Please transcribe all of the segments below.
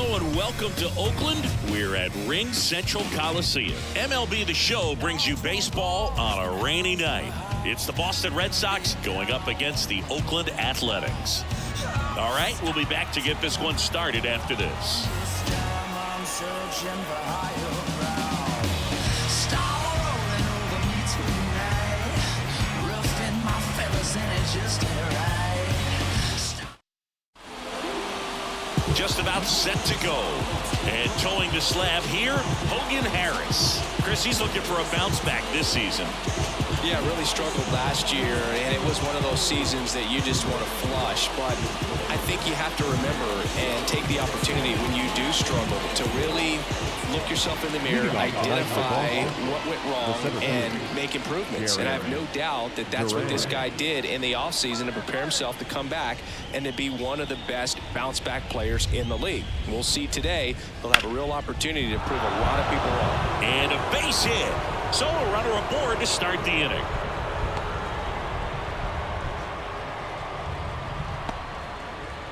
Hello and welcome to Oakland. We're at Ring Central Coliseum. MLB The Show brings you baseball on a rainy night. It's the Boston Red Sox going up against the Oakland Athletics. All right, we'll be back to get this one started after this. Just about set to go. And towing the slab here, Hogan Harris. Chris, he's looking for a bounce back this season. Yeah, really struggled last year, and it was one of those seasons that you just want to flush. But I think you have to remember and take the opportunity when you do struggle to really look yourself in the mirror, identify what went wrong, and make improvements. And I have no doubt that that's what this guy did in the offseason to prepare himself to come back and to be one of the best bounce-back players in the league. We'll see today. He'll have a real opportunity to prove a lot of people wrong. And a base hit. So a runner aboard to start the inning.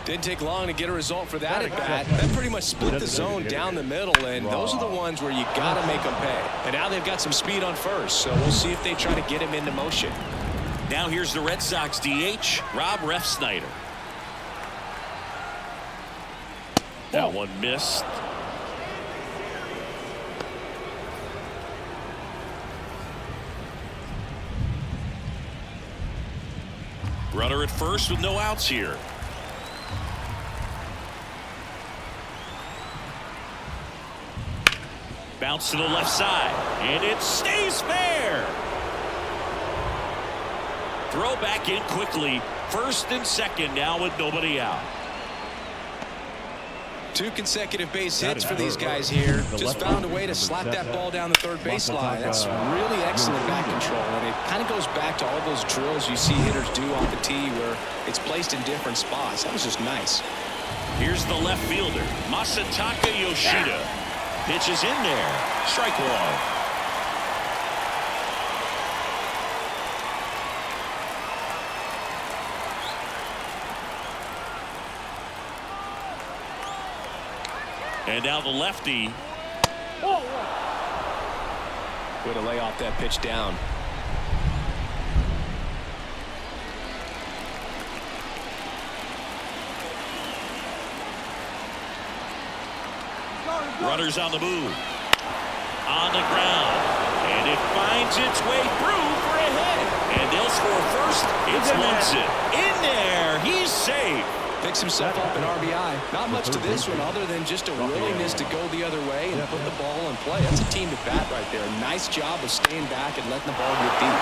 Didn't take long to get a result for that at bat. That pretty much split the zone down the middle, and those are the ones where you got to make them pay. And now they've got some speed on first, so we'll see if they try to get him into motion. Now here's the Red Sox DH, Rob Refsnyder. That one missed. Runner at first with no outs here. Bounce to the left side, and it stays fair. Throw back in quickly. First and second now with nobody out. 2 consecutive base hits for these guys here. Just found a way to slap that ball down the third baseline. That's really excellent bat control, and it kind of goes back to all those drills you see hitters do off the tee where it's placed in different spots. That was just nice. Here's the left fielder, Masataka Yoshida. Pitch is in there. Strike one. And now the lefty. Way to lay off that pitch down. Runners on the move. On the ground. And it finds its way through for a hit. And they'll score first. It's Munson. In there. He's safe. Picks himself up an RBI. Not much to this one other than just a willingness to go the other way and put the ball in play. That's a team at bat right there. Nice job of staying back and letting the ball get deep.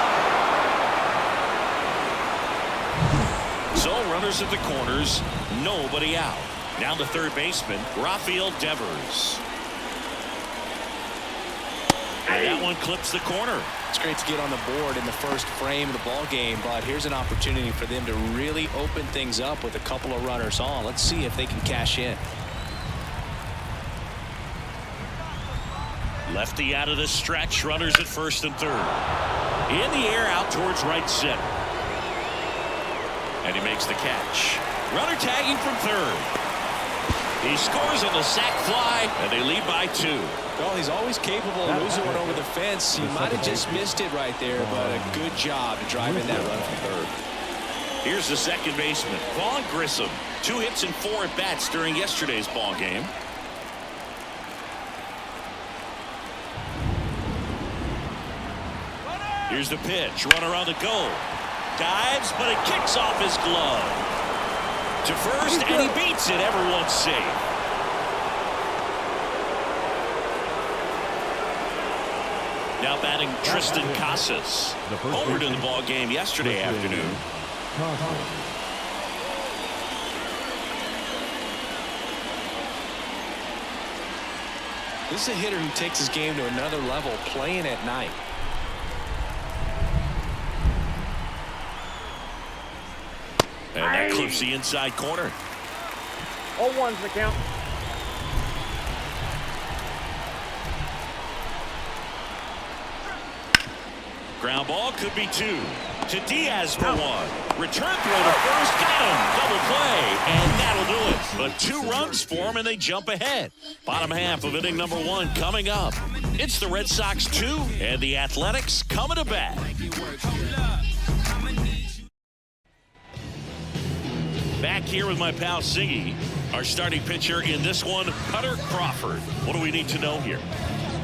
So runners at the corners, nobody out. Now the third baseman, Rafael Devers. And that one clips the corner. It's great to get on the board in the first frame of the ball game, but here's an opportunity for them to really open things up with a couple of runners on. Let's see if they can cash in. Lefty out of the stretch, runners at first and third. In the air out towards right center. And he makes the catch. Runner tagging from third. He scores on the sac fly, and they lead by 2. Well, he's always capable of losing one over the fence. He might have just missed it right there, but a good job to drive in that run from third. Here's the second baseman, Vaughn Grissom. 2 hits and 4 at-bats during yesterday's ball game. Here's the pitch. Runner on the go. Dives, but it kicks off his glove. To first, and he beats it. Everyone's safe. Now batting Tristan Casas. Homered in the ball game yesterday afternoon. This is a hitter who takes his game to another level, playing at night. And that clips the inside corner. 0-1's the count. Ground ball could be 2. To Diaz for 1. Return throw to first. Got him. Double play. And that'll do it. but 2 runs for them, and they jump ahead. Bottom half of inning number 1 coming up. It's the Red Sox 2 and the Athletics coming to bat. Back here with my pal Siggy, our starting pitcher in this one, Cutter Crawford. What do we need to know here?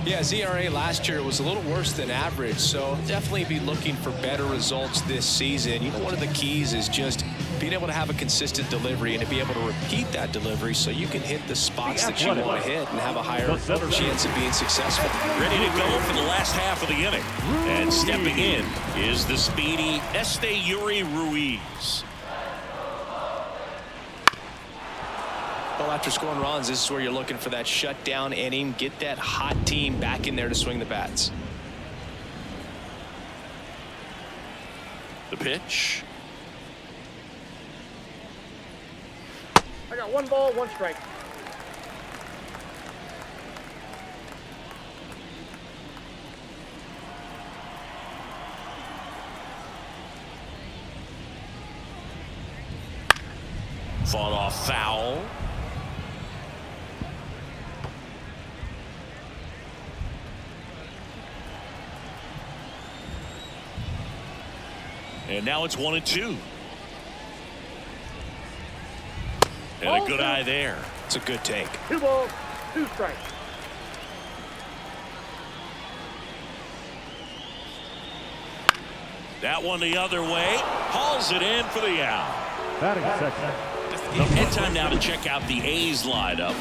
Yeah, ZRA last year was a little worse than average, so definitely be looking for better results this season. You know, one of the keys is just being able to have a consistent delivery and to be able to repeat that delivery so you can hit the spots that you want to hit and have a higher chance of being successful. Ready to go for the last half of the inning. And stepping in is the speedy Esteury Ruiz. Well, after scoring runs, this is where you're looking for that shutdown inning. Get that hot team back in there to swing the bats. The pitch. I got 1 ball, 1 strike. Fought off foul. And now it's 1-2. And a good eye there. It's a good take. 2 balls, 2 strikes. That one the other way. Hauls it in for the out. Batting second. And time now to check out the A's lineup.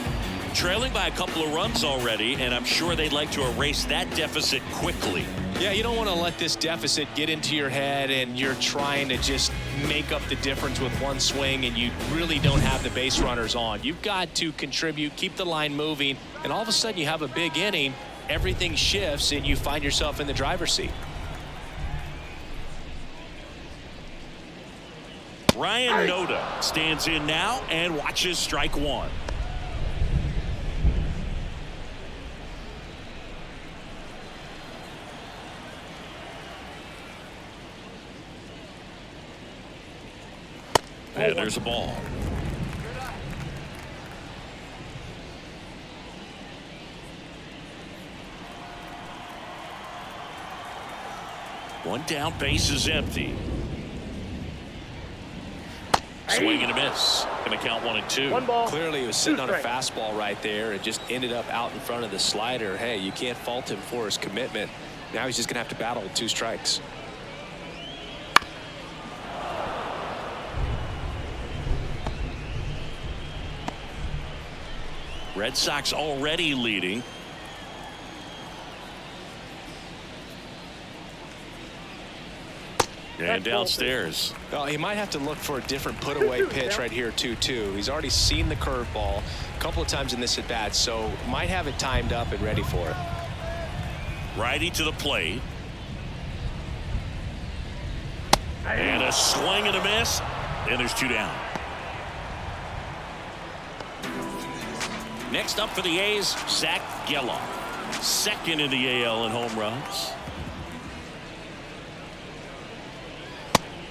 Trailing by a couple of runs already, and I'm sure they'd like to erase that deficit quickly. Yeah, you don't want to let this deficit get into your head and you're trying to just make up the difference with one swing and you really don't have the base runners on. You've got to contribute, keep the line moving, and all of a sudden you have a big inning, everything shifts, and you find yourself in the driver's seat. Ryan Noda stands in now and watches strike 1. And there's a ball. One down, base is empty. Swing and a miss. Going to count 1-2. 1 ball. Clearly, he was sitting on a fastball right there. It just ended up out in front of the slider. Hey, you can't fault him for his commitment. Now he's just going to have to battle with 2 strikes. Red Sox already leading. And downstairs. Well, he might have to look for a different put-away pitch right here, 2-2. He's already seen the curveball a couple of times in this at-bat, so might have it timed up and ready for it. Righty to the plate. And a swing and a miss. And there's 2 down. Next up for the A's, Zach Geloff. Second in the AL in home runs.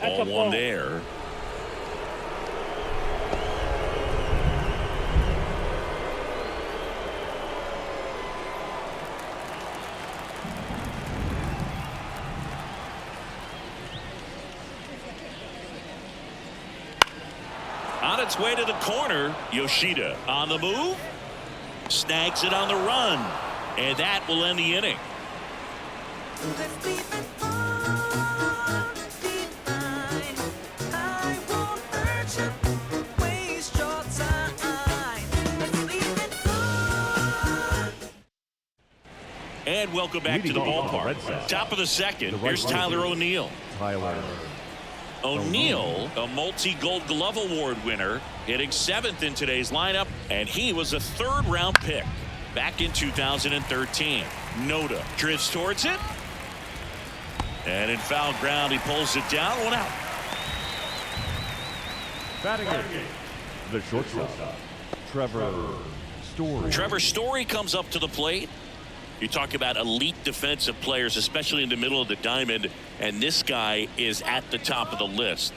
Ball 1 there. On its way to the corner, Yoshida on the move. Snags it on the run. And that will end the inning. And welcome back to the ballpark. Top of the second. Here's Tyler O'Neill. O'Neill, a multi-Gold Glove Award winner, hitting 7th in today's lineup, and he was a 3rd-round pick back in 2013. Noda drifts towards it, and in foul ground, he pulls it down. 1 out. Batting eighth, the shortstop, Trevor Story. Trevor Story comes up to the plate. You talk about elite defensive players, especially in the middle of the diamond, and this guy is at the top of the list.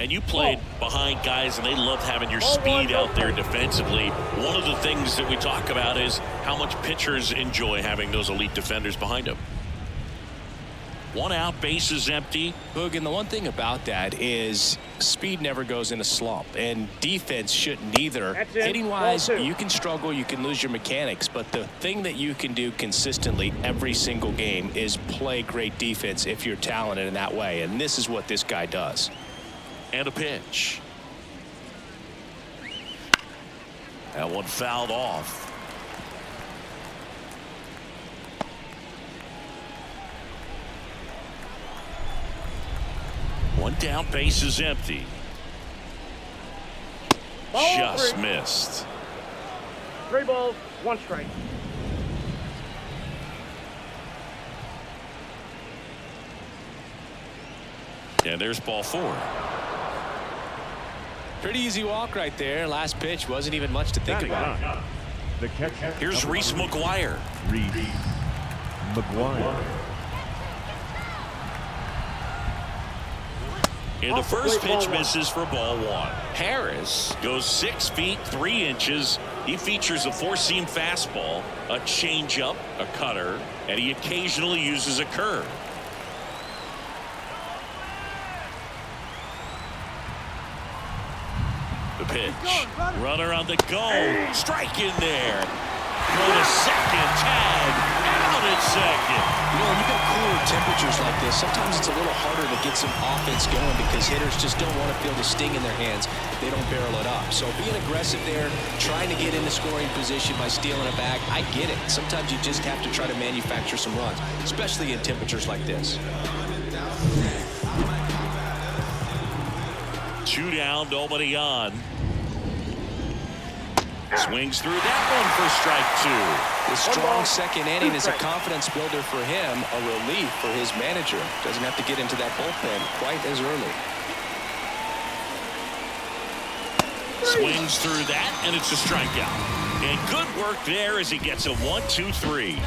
And you played behind guys, and they love having your speed out there defensively. One of the things that we talk about is how much pitchers enjoy having those elite defenders behind them. 1 out, base is empty. Boog, and the one thing about that is speed never goes in a slump, and defense shouldn't either. Hitting-wise, you can struggle, you can lose your mechanics, but the thing that you can do consistently every single game is play great defense if you're talented in that way, and this is what this guy does. And a pitch. That one fouled off. One down, base is empty. Just missed. 3 balls, 1 strike. And there's ball 4. Pretty easy walk right there. Last pitch wasn't even much to think about. The catcher. Here's Reese McGuire. Reese McGuire. And the first pitch misses for ball 1. Harris goes 6 feet 3 inches. He features a 4-seam fastball, a changeup, a cutter, and he occasionally uses a curve. The pitch. Runner on the go. Strike in there. Throw to second. Tag. Out at second. You know, when you've got cooler temperatures like this, sometimes it's a little harder to get some offense going because hitters just don't want to feel the sting in their hands. They don't barrel it up. So being aggressive there, trying to get into scoring position by stealing a bag, I get it. Sometimes you just have to try to manufacture some runs, especially in temperatures like this. 2 down, nobody on. Swings through that one for strike 2. The strong second inning is a confidence builder for him, a relief for his manager. Doesn't have to get into that bullpen quite as early. Swings through that, and it's a strikeout. And good work there as he gets a 1-2-3.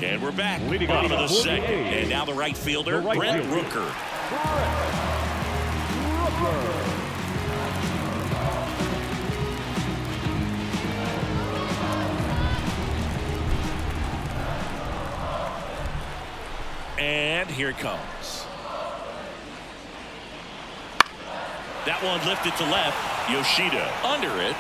And we're back. Bottom of the second. And now the right fielder, Brent Rooker. And here it comes. That one lifted to left. Yoshida under it.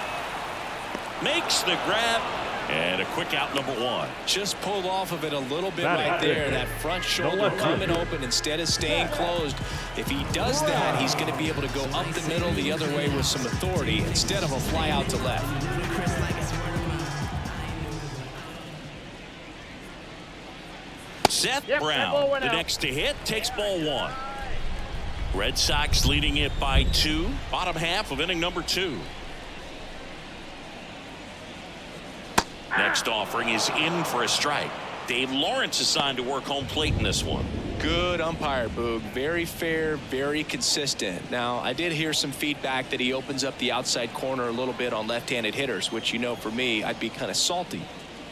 Makes the grab. And a quick out, number 1. Just pulled off of it a little bit right there. That front shoulder coming open instead of staying closed. If he does that, he's going to be able to go up the middle the other way with some authority instead of a fly out to left. Seth Brown, the next to hit, takes ball 1. Red Sox leading it by 2. Bottom half of inning number 2. Next offering is in for a strike. Dave Lawrence assigned to work home plate in this one. Good umpire, Boog. Very fair, very consistent. Now, I did hear some feedback that he opens up the outside corner a little bit on left-handed hitters, which, you know, for me, I'd be kind of salty.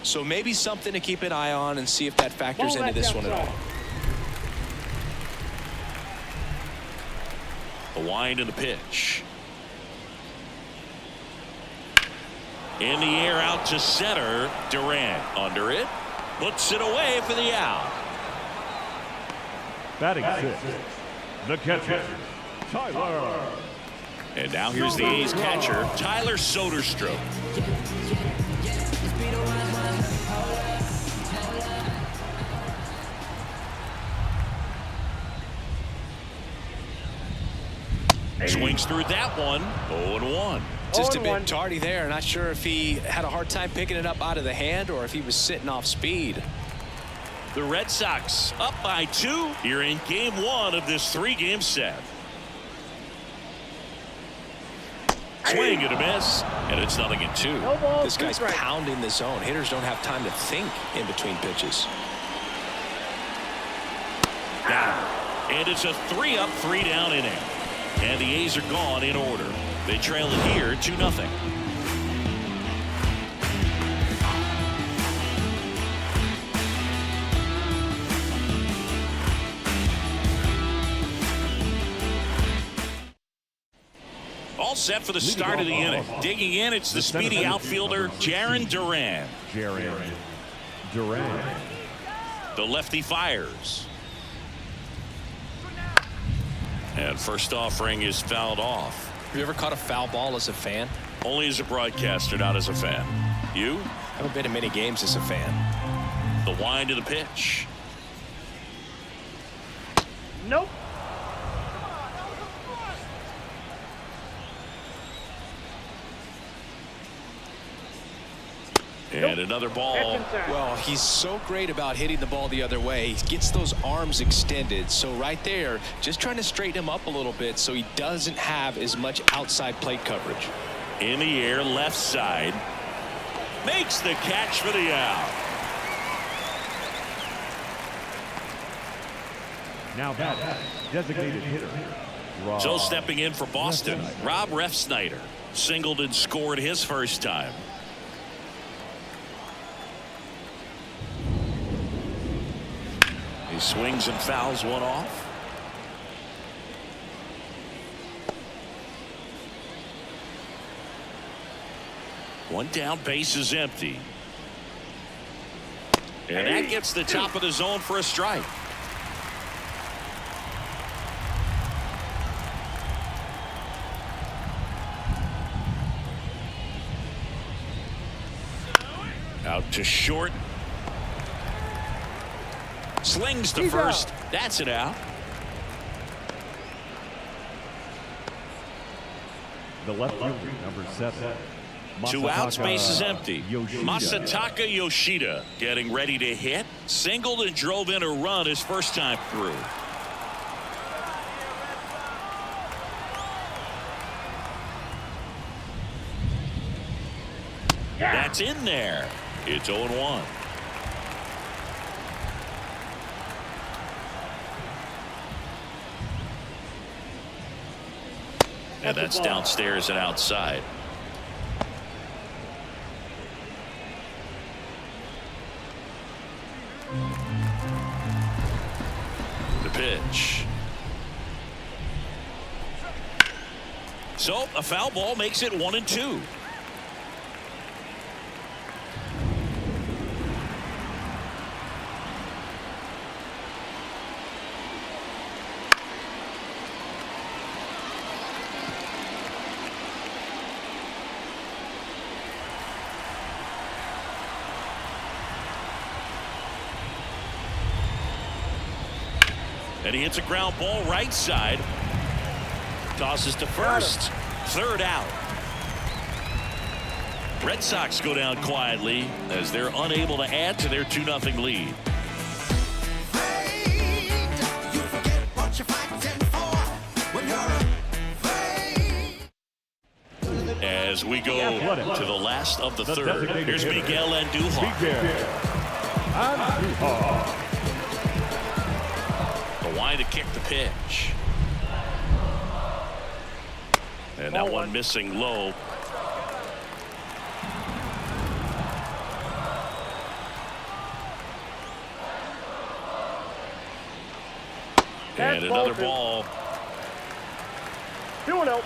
So maybe something to keep an eye on and see if that factors into this one at all. The wind and the pitch. In the air out to center. Durant under it. Puts it away for the out. Batting 6. The catcher, Tyler. And now here's the A's catcher, Tyler Soderstrom. Swings through that one. 0-1. Just a bit tardy there. Not sure if he had a hard time picking it up out of the hand or if he was sitting off speed. The Red Sox up by 2 here in game 1 of this 3-game set. Swing and a miss, and it's 0-2. This guy's pounding the zone. Hitters don't have time to think in between pitches. Down. And it's a 3-up, 3-down inning. And the A's are gone in order. They trail it here 2-0. all set for the start of the inning. Digging in, it's the speedy outfielder, Jarren Duran. The lefty fires. And first offering is fouled off. Have you ever caught a foul ball as a fan? Only as a broadcaster, not as a fan. You? I haven't been to many games as a fan. The wind of the pitch. Nope. And another ball. Well, he's so great about hitting the ball the other way. He gets those arms extended. So right there, just trying to straighten him up a little bit so he doesn't have as much outside plate coverage. In the air, left side. Makes the catch for the out. Now that designated hitter. So stepping in for Boston, Rob Refsnyder. Singled and scored his first time. He swings and fouls one off. One down, base is empty. And that gets the top of the zone for a strike. Out to short. Slings to first. That's it out. The left fielder, number 7. 2 outs, base is empty. Masataka Yoshida getting ready to hit. Singled and drove in a run his first time through. That's in there. It's 0-1. And that's downstairs and outside. The pitch. So a foul ball makes it 1-2. And he hits a ground ball right side. Tosses to first. Third out. Red Sox go down quietly as they're unable to add to their 2-0 lead. As we go to the last of the third. Here's Miguel Andujar. The line to kick the pitch. And that one missing low. And another ball. 2-0.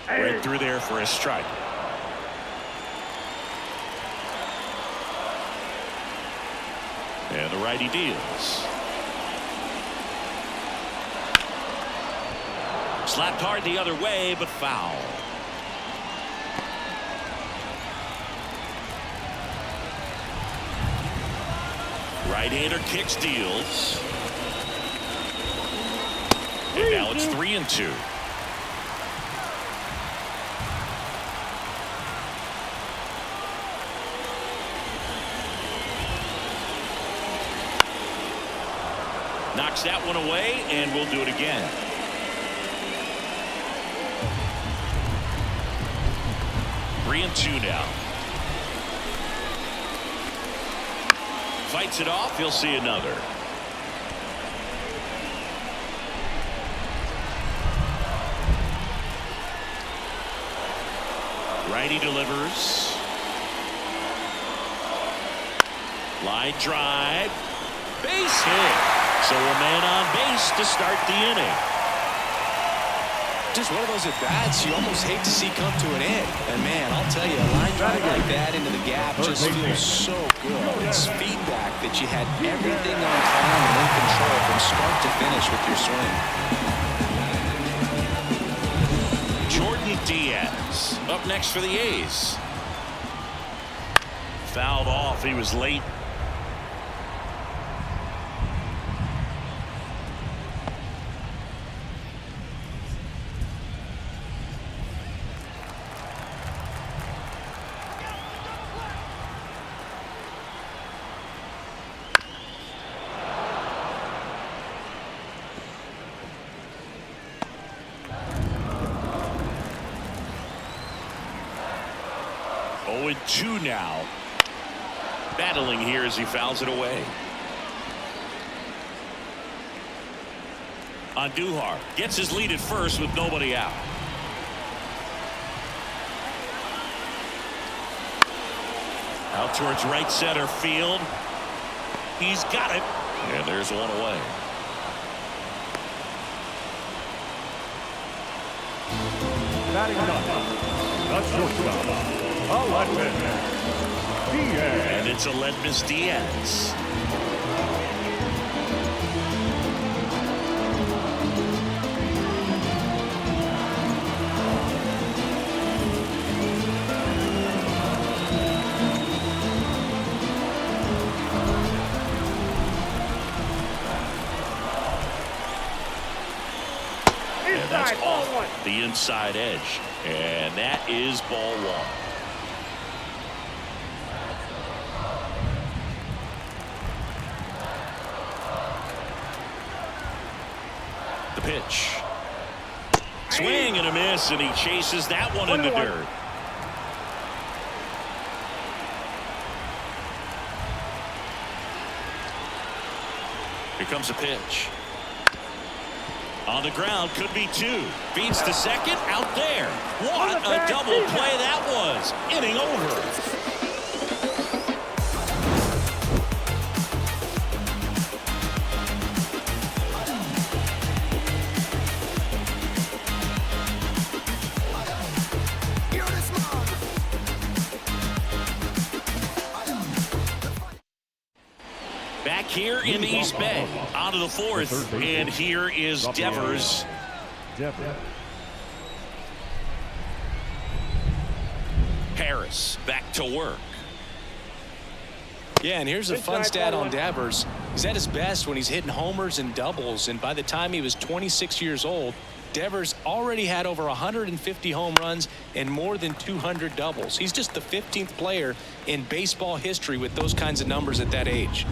Right through there for a strike. And the righty deals. Slapped hard the other way, but foul. Right-hander kicks, deals. And now it's 3-2. Knocks that one away, and we'll do it again. Three and two now. Fights it off. He'll see another. Righty delivers. Line drive. Base hit. So a man on base to start the inning. Just one of those at-bats you almost hate to see come to an end. And, man, I'll tell you, a line drive like that into the gap just feels so good. It's feedback that you had everything on time and in control from start to finish with your swing. Jordan Diaz up next for the A's. Fouled off. He was late. Oh, and 2 now. Battling here as he fouls it away. Andujar gets his lead at first with nobody out. Out towards right center field. He's got it. And there's one away. Batting up, the shortstop, Aledmys Diaz. And it's Aledmys Diaz. And that's off the inside edge. And that is ball 1. The pitch. Swing and a miss, and he chases that one in the dirt. Here comes a pitch. On the ground, could be 2. Feeds to second, out there. What a double play that was. Inning over. Back here in the East Bay, on to the 4th, and here is Devers. Harris back to work. Yeah, and here's a fun stat on Devers. He's at his best when he's hitting homers and doubles, and by the time he was 26 years old, Devers already had over 150 home runs and more than 200 doubles. He's just the 15th player in baseball history with those kinds of numbers at that age.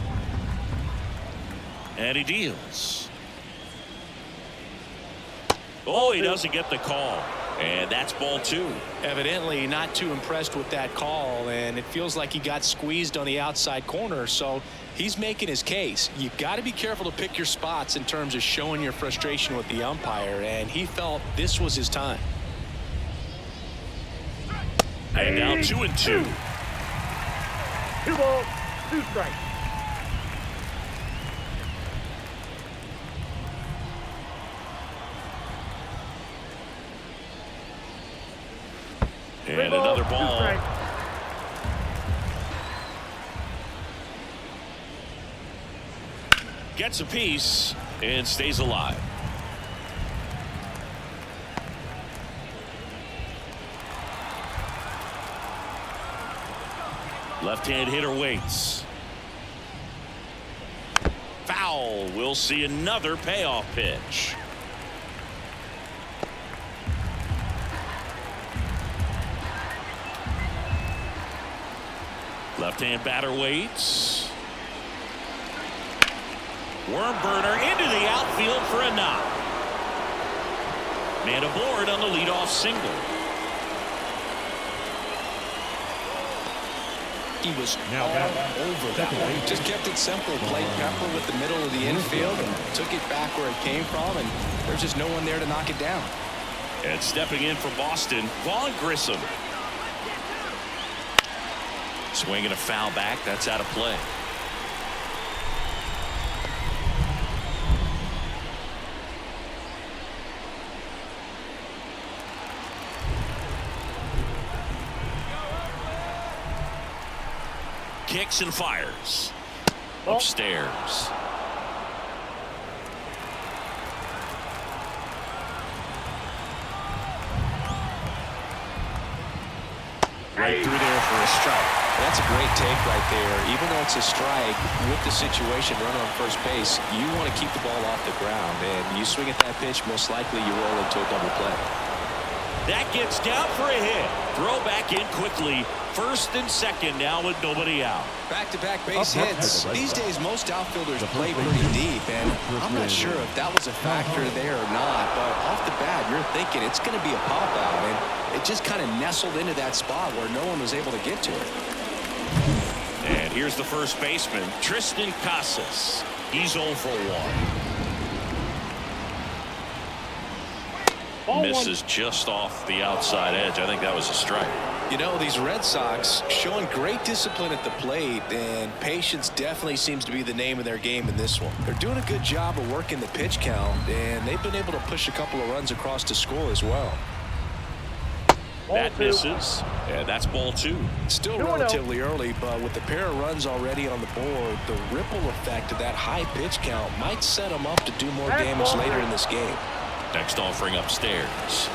And he deals. Oh, he doesn't get the call. And that's ball 2. Evidently not too impressed with that call, and it feels like he got squeezed on the outside corner, so he's making his case. You've got to be careful to pick your spots in terms of showing your frustration with the umpire, and he felt this was his time. And now 2-2. 2 balls, 2 strikes. And another ball. Gets a piece and stays alive. Left-hand hitter waits. Foul. We'll see another payoff pitch. Left-hand batter waits. Worm burner into the outfield for a knock. Man aboard on the leadoff single. He was all over that one. Just kept it simple. Played pepper with the middle of the infield and took it back where it came from, and there's just no one there to knock it down. And stepping in for Boston, Vaughn Grissom. Swinging a foul back. That's out of play. kicks and fires. Upstairs. Right through there for a strike. That's a great take right there. Even though it's a strike, with the situation, runner on first base, you want to keep the ball off the ground. And you swing at that pitch, most likely you roll into a double play. That gets down for a hit. Throw back in quickly. First and second now with nobody out. Back-to-back base hits. These days, most outfielders play pretty deep, and I'm not sure if that was a factor there or not, but off the bat, you're thinking it's going to be a pop-out, and it just kind of nestled into that spot where no one was able to get to it. And here's the first baseman, Tristan Casas. He's 0 for 1. Misses just off the outside edge. I think that was a strike. You know, these Red Sox showing great discipline at the plate, and patience definitely seems to be the name of their game in this one. They're doing a good job of working the pitch count, and they've been able to push a couple of runs across to score as well. That misses, and that's ball 2. Still relatively early, but with the pair of runs already on the board, the ripple effect of that high pitch count might set them up to do more damage later in this game. Next offering upstairs.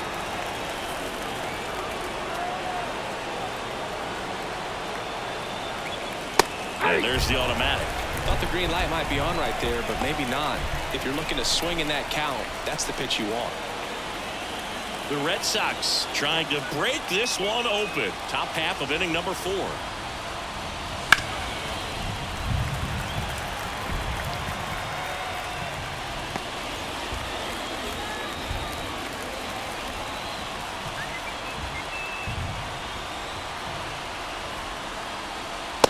And there's the automatic. Thought the green light might be on right there, but maybe not. If you're looking to swing in that count, that's the pitch you want. The Red Sox trying to break this one open. Top half of inning number 4.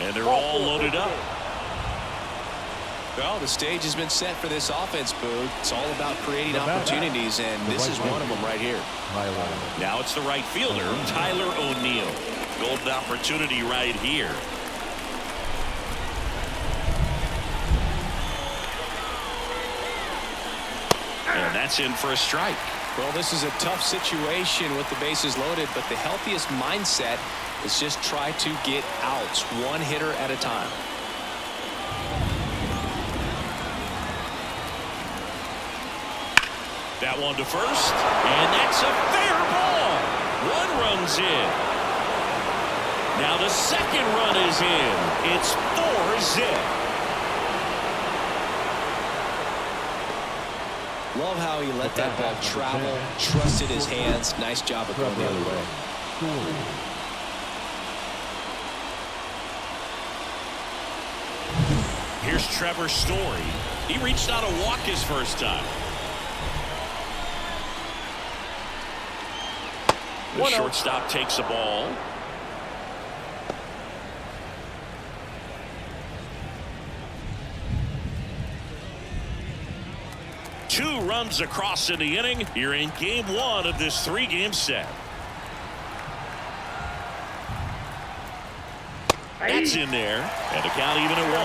And they're all loaded up. Well, the stage has been set for this offense, Boog. It's all about creating opportunities, and this is one of them right here. Now it's the right fielder, Tyler O'Neill. Golden opportunity right here. And that's in for a strike. Well, this is a tough situation with the bases loaded, but the healthiest mindset is just try to get outs, one hitter at a time. That one to first, and that's a fair ball. 1 run's in. Now the second run is in. It's 4-zip. Love how he let that ball travel, trusted his hands. Nice job of going the other way. Here's Trevor Story. He reached out a walk his first time. The shortstop takes a ball. Two runs across in the inning. You're in game 1 of this 3-game set. That's in there. And the count even at 1.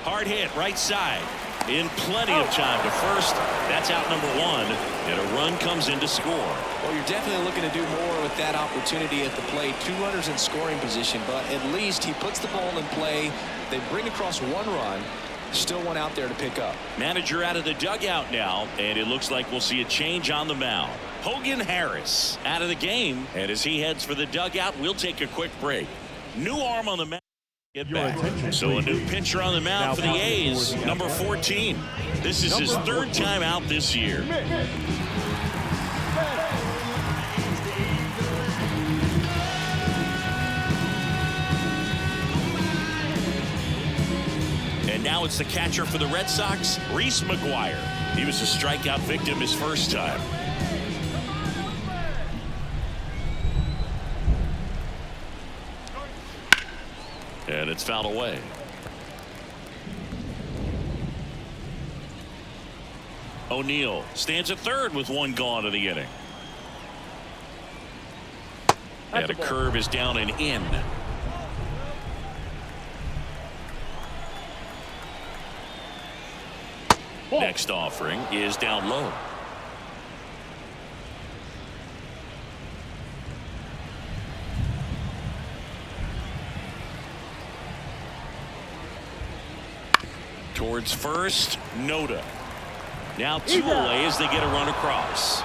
Hard hit right side. In plenty of time to first. That's out number 1. And a run comes in to score. Well, you're definitely looking to do more with that opportunity at the plate. 2 runners in scoring position, but at least he puts the ball in play. They bring across 1 run. Still one out there to pick up. Manager out of the dugout now, and it looks like we'll see a change on the mound. Hogan Harris out of the game, and as he heads for the dugout, we'll take a quick break. New arm on the mound. Get back. So a new pitcher on the mound for the A's, number 14. This is his 3rd time out this year. And now it's the catcher for the Red Sox, Reese McGuire. He was a strikeout victim his first time. And it's fouled away. O'Neill stands at 3rd with 1 gone in the inning. And a curve is down and in. Next offering is down low. Towards first, Noda. Now two away as they get a run across.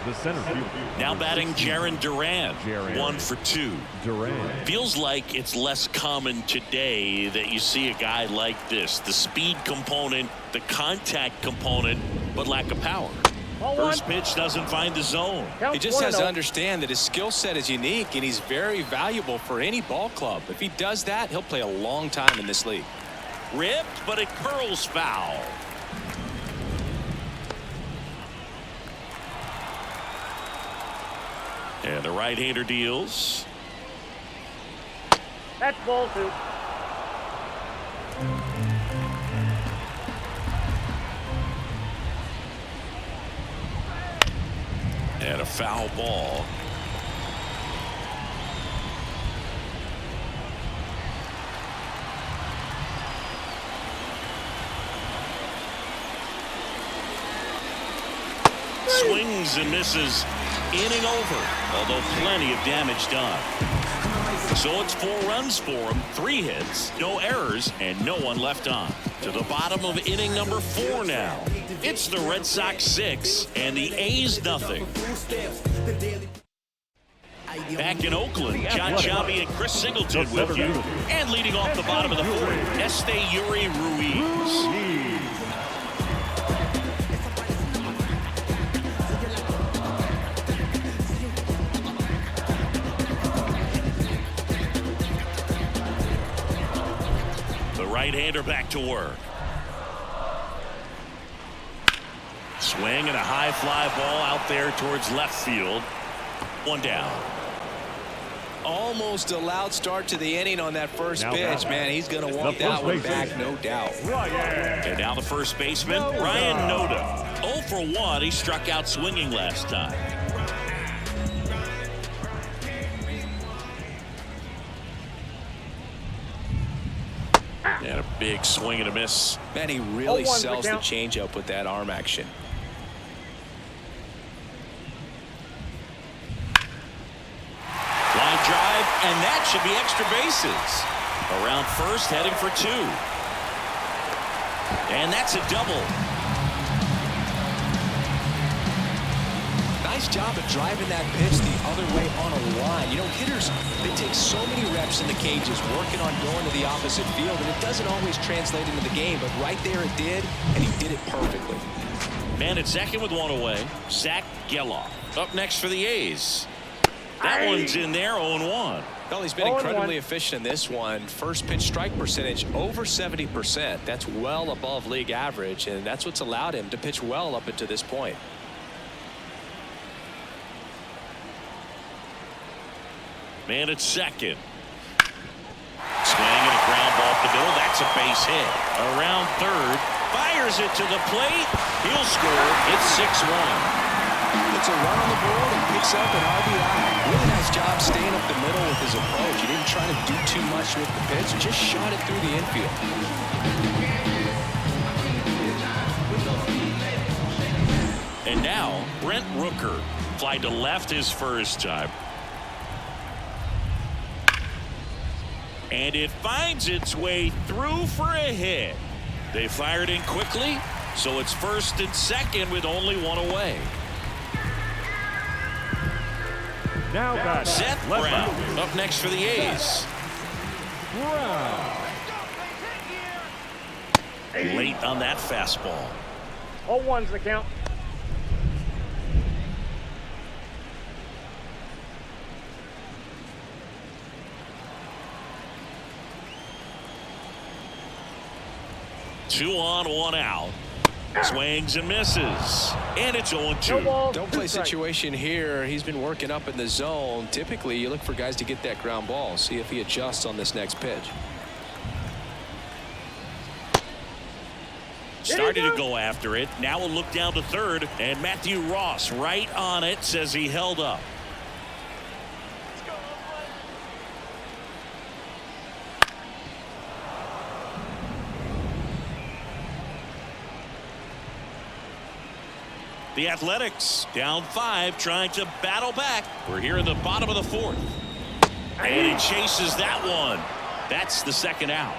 The center fielder. Now batting Jarren Duran. 1 for 2. Duran. Feels like it's less common today that you see a guy like this. The speed component, the contact component, but lack of power. First pitch doesn't find the zone. He just has to understand that his skill set is unique and he's very valuable for any ball club. If he does that, he'll play a long time in this league. Ripped, but it curls foul. And the right-hander deals. That's ball 2. And a foul ball. Swings and misses. Inning over, although plenty of damage done. So it's 4 runs for him, 3 hits, no errors, and no one left on. To the bottom of inning number 4 now. It's the Red Sox 6 and the A's nothing. Back in Oakland, John Chabi and Chris Singleton with you. And leading off the bottom of the 4th, Esteury Ruiz. Right-hander back to work. Swing and a high fly ball out there towards left field. 1 down. Almost a loud start to the inning on that first pitch. Man, he's going to want that one back, no doubt. And now the first baseman, Ryan Noda. 0 for 1. He struck out swinging last time. And a big swing and a miss. Man, he really sells the changeup with that arm action. Line drive, and that should be extra bases. Around first, heading for 2. And that's a double. Nice job of driving that pitch the other way on a line. You know, hitters, they take so many reps in the cages working on going to the opposite field, and it doesn't always translate into the game, but right there it did, and he did it perfectly. Man at second with 1 away. Zach Geloff up next for the A's. That one's in there, 0-1. Well, he's been incredibly efficient in this one. First pitch strike percentage over 70%. That's well above league average, and that's what's allowed him to pitch well up until this point. Man at second. Swing and a ground ball up the middle. That's a base hit. Around third. Fires it to the plate. He'll score. It's 6-1. It's a run on the board and picks up an RBI. Really nice job staying up the middle with his approach. He didn't try to do too much with the pitch. Just shot it through the infield. And now Brent Rooker flied to left his first time. And it finds its way through for a hit. They fired in quickly, so it's first and second with only 1 away. Now back. Seth Brown up next for the A's. Brown. Late on that fastball. 0-1's the count. Two on, 1 out. Swings and misses. And it's 0-2. Don't play situation here. He's been working up in the zone. Typically, you look for guys to get that ground ball. See if he adjusts on this next pitch. Started to go after it. Now we'll look down to third. And Matthew Ross right on it, says he held up. The Athletics down 5, trying to battle back. We're here in the bottom of the 4th. And he chases that one. That's the second out.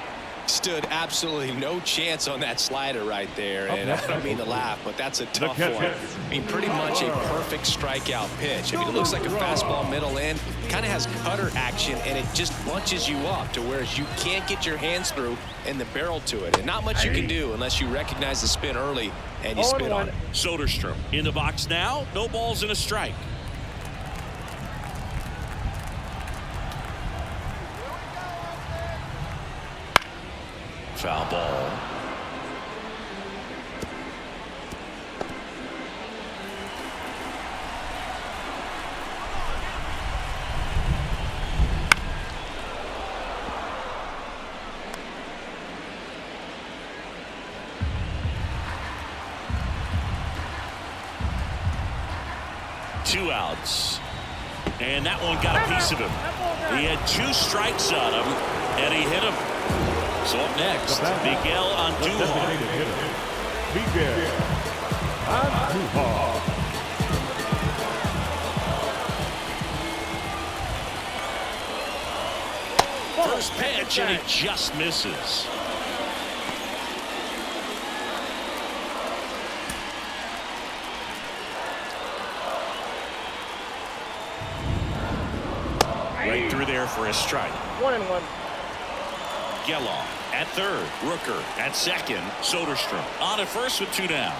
Stood absolutely no chance on that slider right there. And I don't mean to laugh, but that's a tough one. I mean, pretty much a perfect strikeout pitch. I mean, it looks like a fastball middle in, kind of has cutter action, and it just bunches you up to where you can't get your hands through and the barrel to it. And not much you can do unless you recognize the spin early and you spin on it. Soderstrom in the box now. No balls and a strike. Foul ball. Two outs. And that one got a piece of him. He had 2 strikes on him, and he hit him. So up next, Miguel Andujar. Miguel Andujar. First pitch, and he just misses. Right through there for a strike. 1-1. Geloff at third. Rooker at second. Soderstrom on at first with 2 down.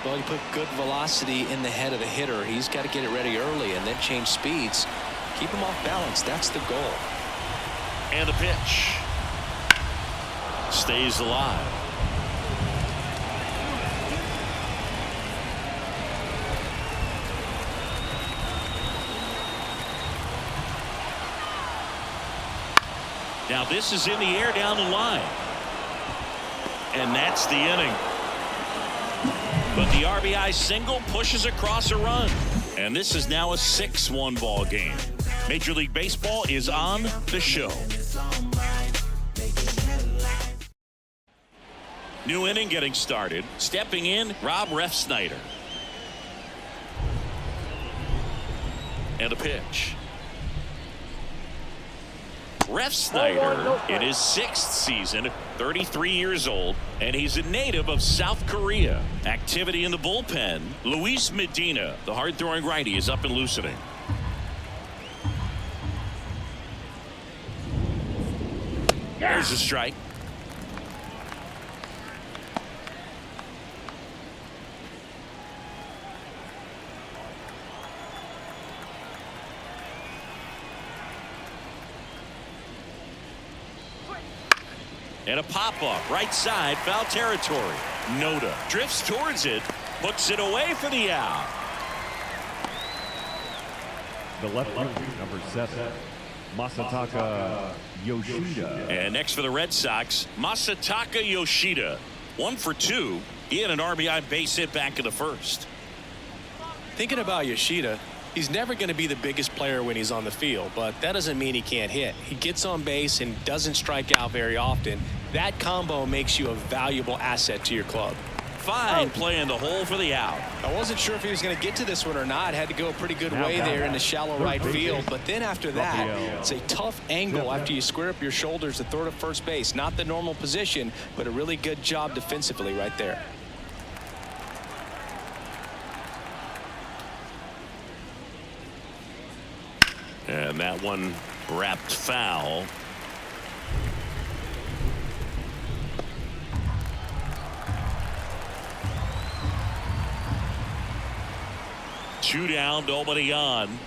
Well, you put good velocity in the head of the hitter. He's got to get it ready early and then change speeds. Keep him off balance. That's the goal. And the pitch. Stays alive. Now this is in the air down the line. And that's the inning. But the RBI single pushes across a run. And this is now a 6-1 ball game. Major League Baseball is on the show. New inning getting started. Stepping in, Rob Refsnyder. And a pitch. Refsnyder in his 6th season, 33 years old, and he's a native of South Korea. Activity in the bullpen. Luis Medina, the hard-throwing righty, is up and loosening. There's a strike. And a pop-up right side, foul territory. Noda drifts towards it, puts it away for the out. The left fielder, number 7, Masataka Yoshida. And next for the Red Sox, Masataka Yoshida. 1 for 2. He had an RBI base hit back in the 1st. Thinking about Yoshida, he's never going to be the biggest player when he's on the field, but that doesn't mean he can't hit. He gets on base and doesn't strike out very often. That combo makes you a valuable asset to your club. Fine play in the hole for the out. I wasn't sure if he was going to get to this one or not. Had to go a pretty good way there in the shallow right field. But then after that, it's a tough angle after you square up your shoulders to throw to first base. Not the normal position, but a really good job defensively right there. And that one wrapped foul. Two down, nobody on.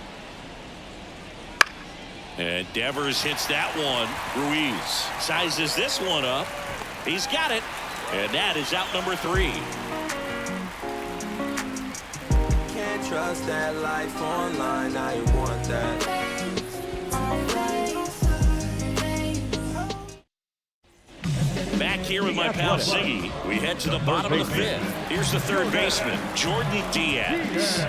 And Devers hits that one. Ruiz sizes this one up. He's got it. And that is out number 3. Can't trust that life online. Now you want that. Back here with my pal Ziggy. We head to the bottom of the 5th. Here's the third baseman, Jordan Diaz.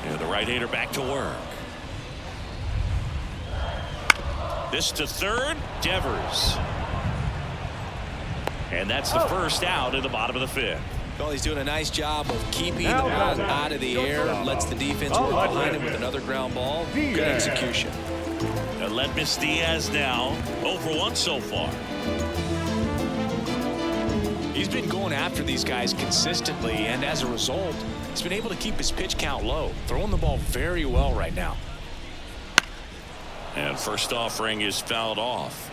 And the right-hander back to work. This to third, Devers. And that's the first out in the bottom of the fifth. Well, he's doing a nice job of keeping the ball out of the air, lets the defense work behind him with another ground ball. Good execution. Aledmys Diaz now 0 for 1 so far. He's been going after these guys consistently, and as a result, he's been able to keep his pitch count low, throwing the ball very well right now. And first offering is fouled off.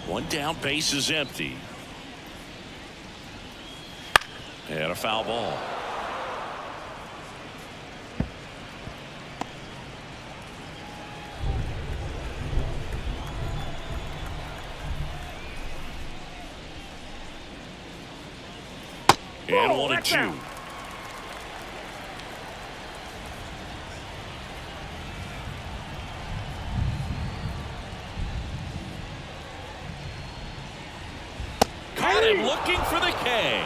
One down, base is empty. And a foul ball. And 1-2. Caught him looking for the K.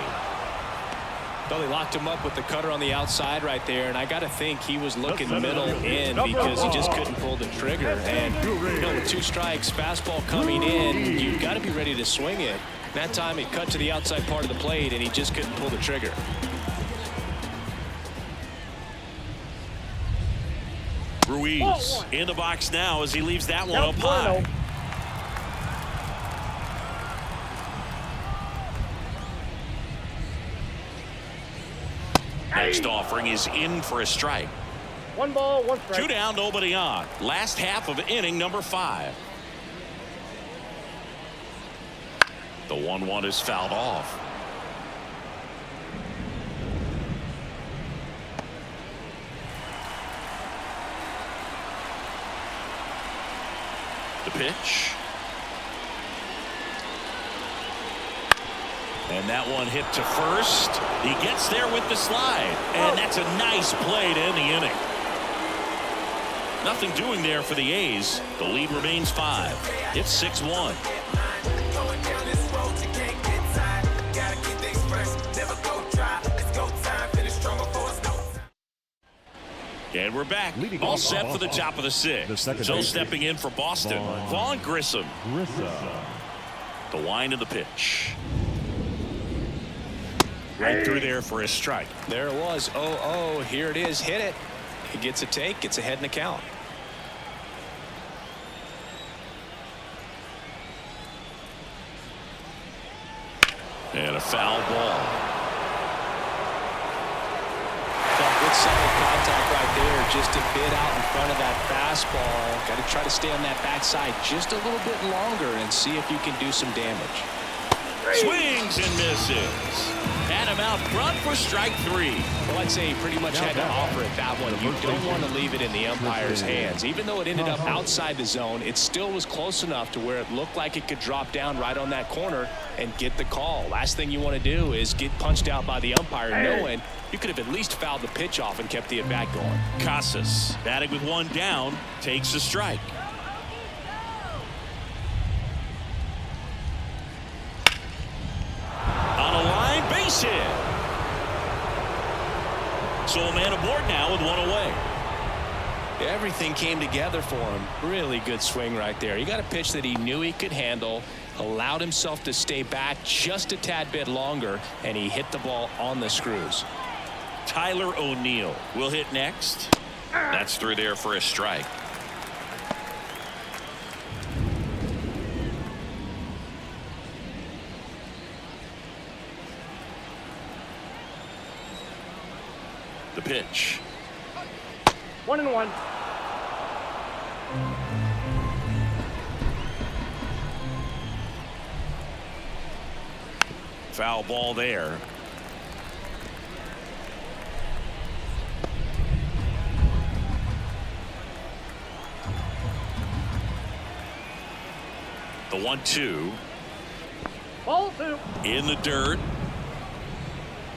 Well, they locked him up with the cutter on the outside right there, and I got to think he was looking middle in because he just couldn't pull the trigger. And, you know, with 2 strikes, fastball coming in, you've got to be ready to swing it. That time it cut to the outside part of the plate, and he just couldn't pull the trigger. Ruiz in the box now as he leaves that one up high. Next offering is in for a strike. 1 ball, 1 strike. 2 down, nobody on. Last half of inning number 5. The 1-1 is fouled off. The pitch. And that one hit to first. He gets there with the slide. And that's a nice play to end the inning. Nothing doing there for the A's. The lead remains 5. It's 6-1. And we're back. All set for the top of the 6th. So stepping in for Boston, Vaughn Grissom. The wind of the pitch. Right through there for a strike. There it was. 0-0. Here it is. Hit it. He gets a take. Gets ahead in the count. And a foul ball. Good solid contact right there. Just a bit out in front of that fastball. Got to try to stay on that backside just a little bit longer and see if you can do some damage. Swings and misses. Had him out front for strike 3. Well, I'd say he pretty much had to offer it that one. You don't want to leave it in the umpire's hands. Even though it ended up outside the zone, it still was close enough to where it looked like it could drop down right on that corner and get the call. Last thing you want to do is get punched out by the umpire knowing you could have at least fouled the pitch off and kept the at-bat going. Casas, batting with 1 down, takes a strike. On a line, base hit. So a man aboard now with 1 away. Everything came together for him. Really good swing right there. He got a pitch that he knew he could handle, allowed himself to stay back just a tad bit longer, and he hit the ball on the screws. Tyler O'Neill will hit next. That's through there for a strike. The pitch. 1-1. Foul ball there. The 1-2. Ball 2. In the dirt.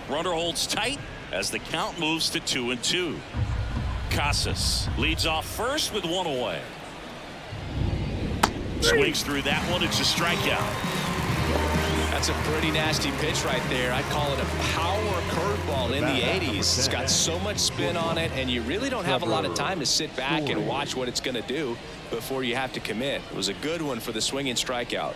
Runner holds tight as the count moves to 2-2. Casas leads off first with 1 away. Swings through that one. It's a strikeout. That's a pretty nasty pitch right there. I'd call it a power curveball in the 80s. It's got so much spin on it, and you really don't have a lot of time to sit back and watch what it's going to do before you have to commit. It was a good one for the swinging strikeout.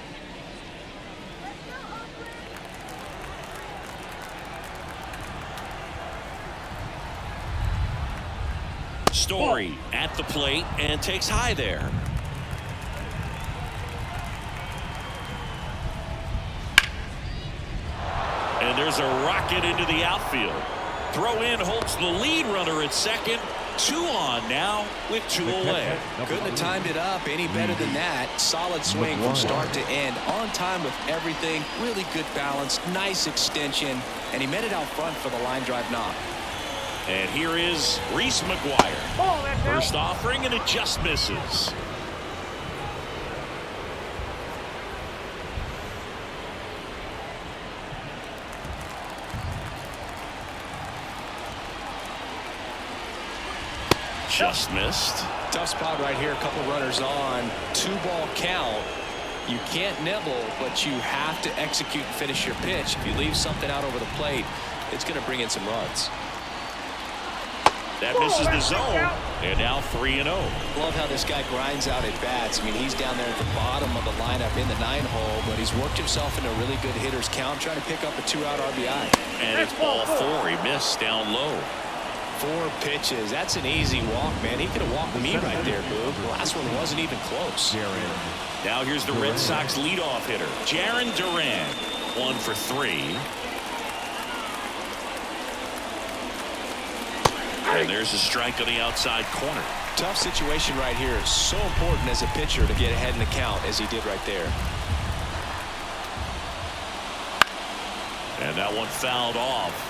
Story at the plate and takes high there. And there's a rocket into the outfield. Throw in holds the lead runner at second. 2 on now with 2 away. Couldn't have timed it up any better than that. Solid swing from start to end. On time with everything. Really good balance. Nice extension. And he met it out front for the line drive knock. And here is Reese McGuire. First offering, and it just misses. Just missed. Tough spot right here. A couple runners on. 2-ball count. You can't nibble, but you have to execute and finish your pitch. If you leave something out over the plate, it's going to bring in some runs. That misses the zone, and now 3-0. Love how this guy grinds out at bats. I mean, he's down there at the bottom of the lineup in the 9-hole, but he's worked himself into a really good hitter's count, trying to pick up a 2-out RBI. And it's ball 4. He missed down low. 4 pitches. That's an easy walk, man. He could have walked me right there, Boog. The last one wasn't even close. Now here's the Red Sox leadoff hitter, Jarren Duran. 1 for 3. And there's a strike on the outside corner. Tough situation right here. So important as a pitcher to get ahead in the count as he did right there. And that one fouled off.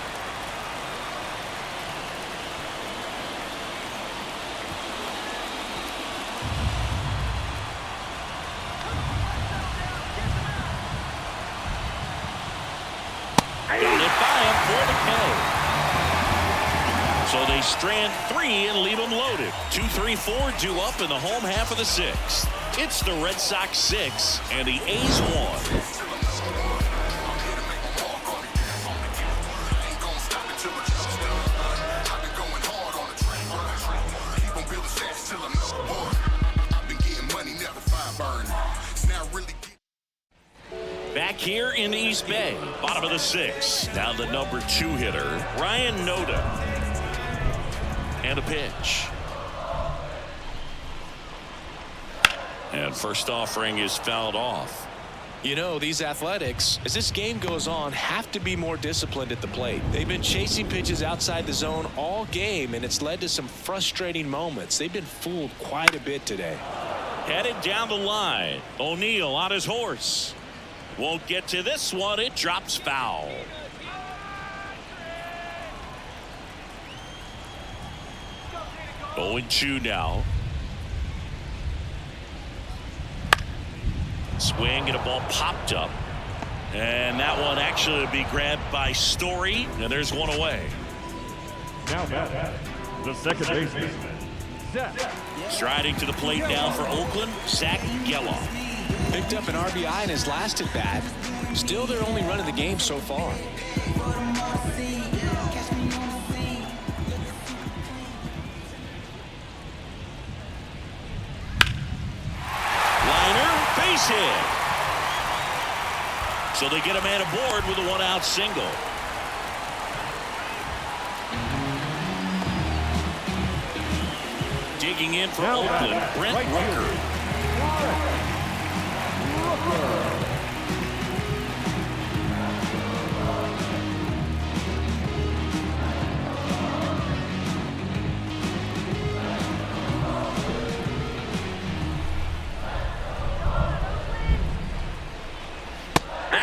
Got it by him for the K. So they strand 3 and leave them loaded. 2-3-4 due up in the home half of the 6th. It's the Red Sox 6 and the A's 1. Back here in the East Bay, bottom of the 6th. Now the number 2 hitter, Ryan Noda. And a pitch. And first offering is fouled off. You know, these Athletics, as this game goes on, have to be more disciplined at the plate. They've been chasing pitches outside the zone all game, and it's led to some frustrating moments. They've been fooled quite a bit today. Headed down the line. O'Neill on his horse. Won't get to this one. It drops foul. Oh, 0-2 now. Swing and a ball popped up. And that one actually would be grabbed by Story. And there's one away. Now back, the second baseman, Zach. Striding to the plate now for Oakland, Zach Geloff. Picked up an RBI in his last at bat. Still their only run of the game so far. Base hit. So they get a man aboard with a 1-out single. Digging in for Oakland, Brent Rooker.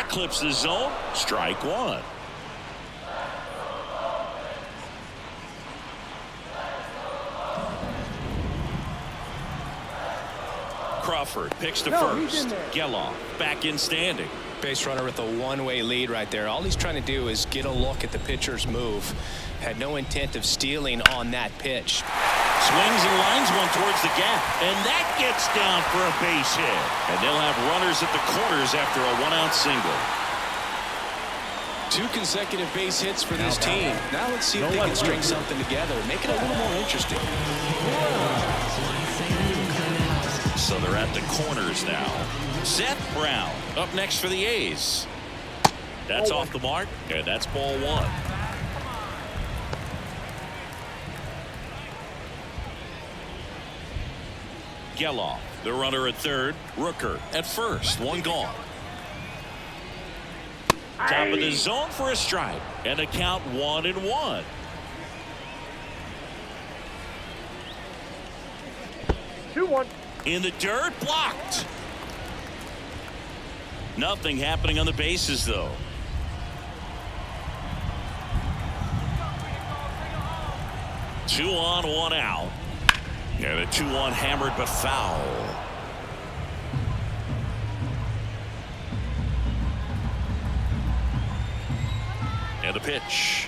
Clips the zone. Strike 1. Crawford picks to first. Geloff back in standing. Base runner with a one-way lead right there. All he's trying to do is get a look at the pitcher's move. Had no intent of stealing on that pitch. Swings and lines one towards the gap, and that gets down for a base hit. And they'll have runners at the corners after a 1-out single. 2 consecutive base hits for this team. Now let's see if they can string something together, make it a little more interesting. So they're at the corners now. Seth Brown up next for the A's. That's off the mark, and that's ball 1. Geloff, the runner at third. Rooker at first. 1 gone. Top of the zone for a strike, and the count 1-1. In the dirt, blocked. Nothing happening on the bases, though. Two on, 1 out. And a 2-1 hammered but foul. And the pitch.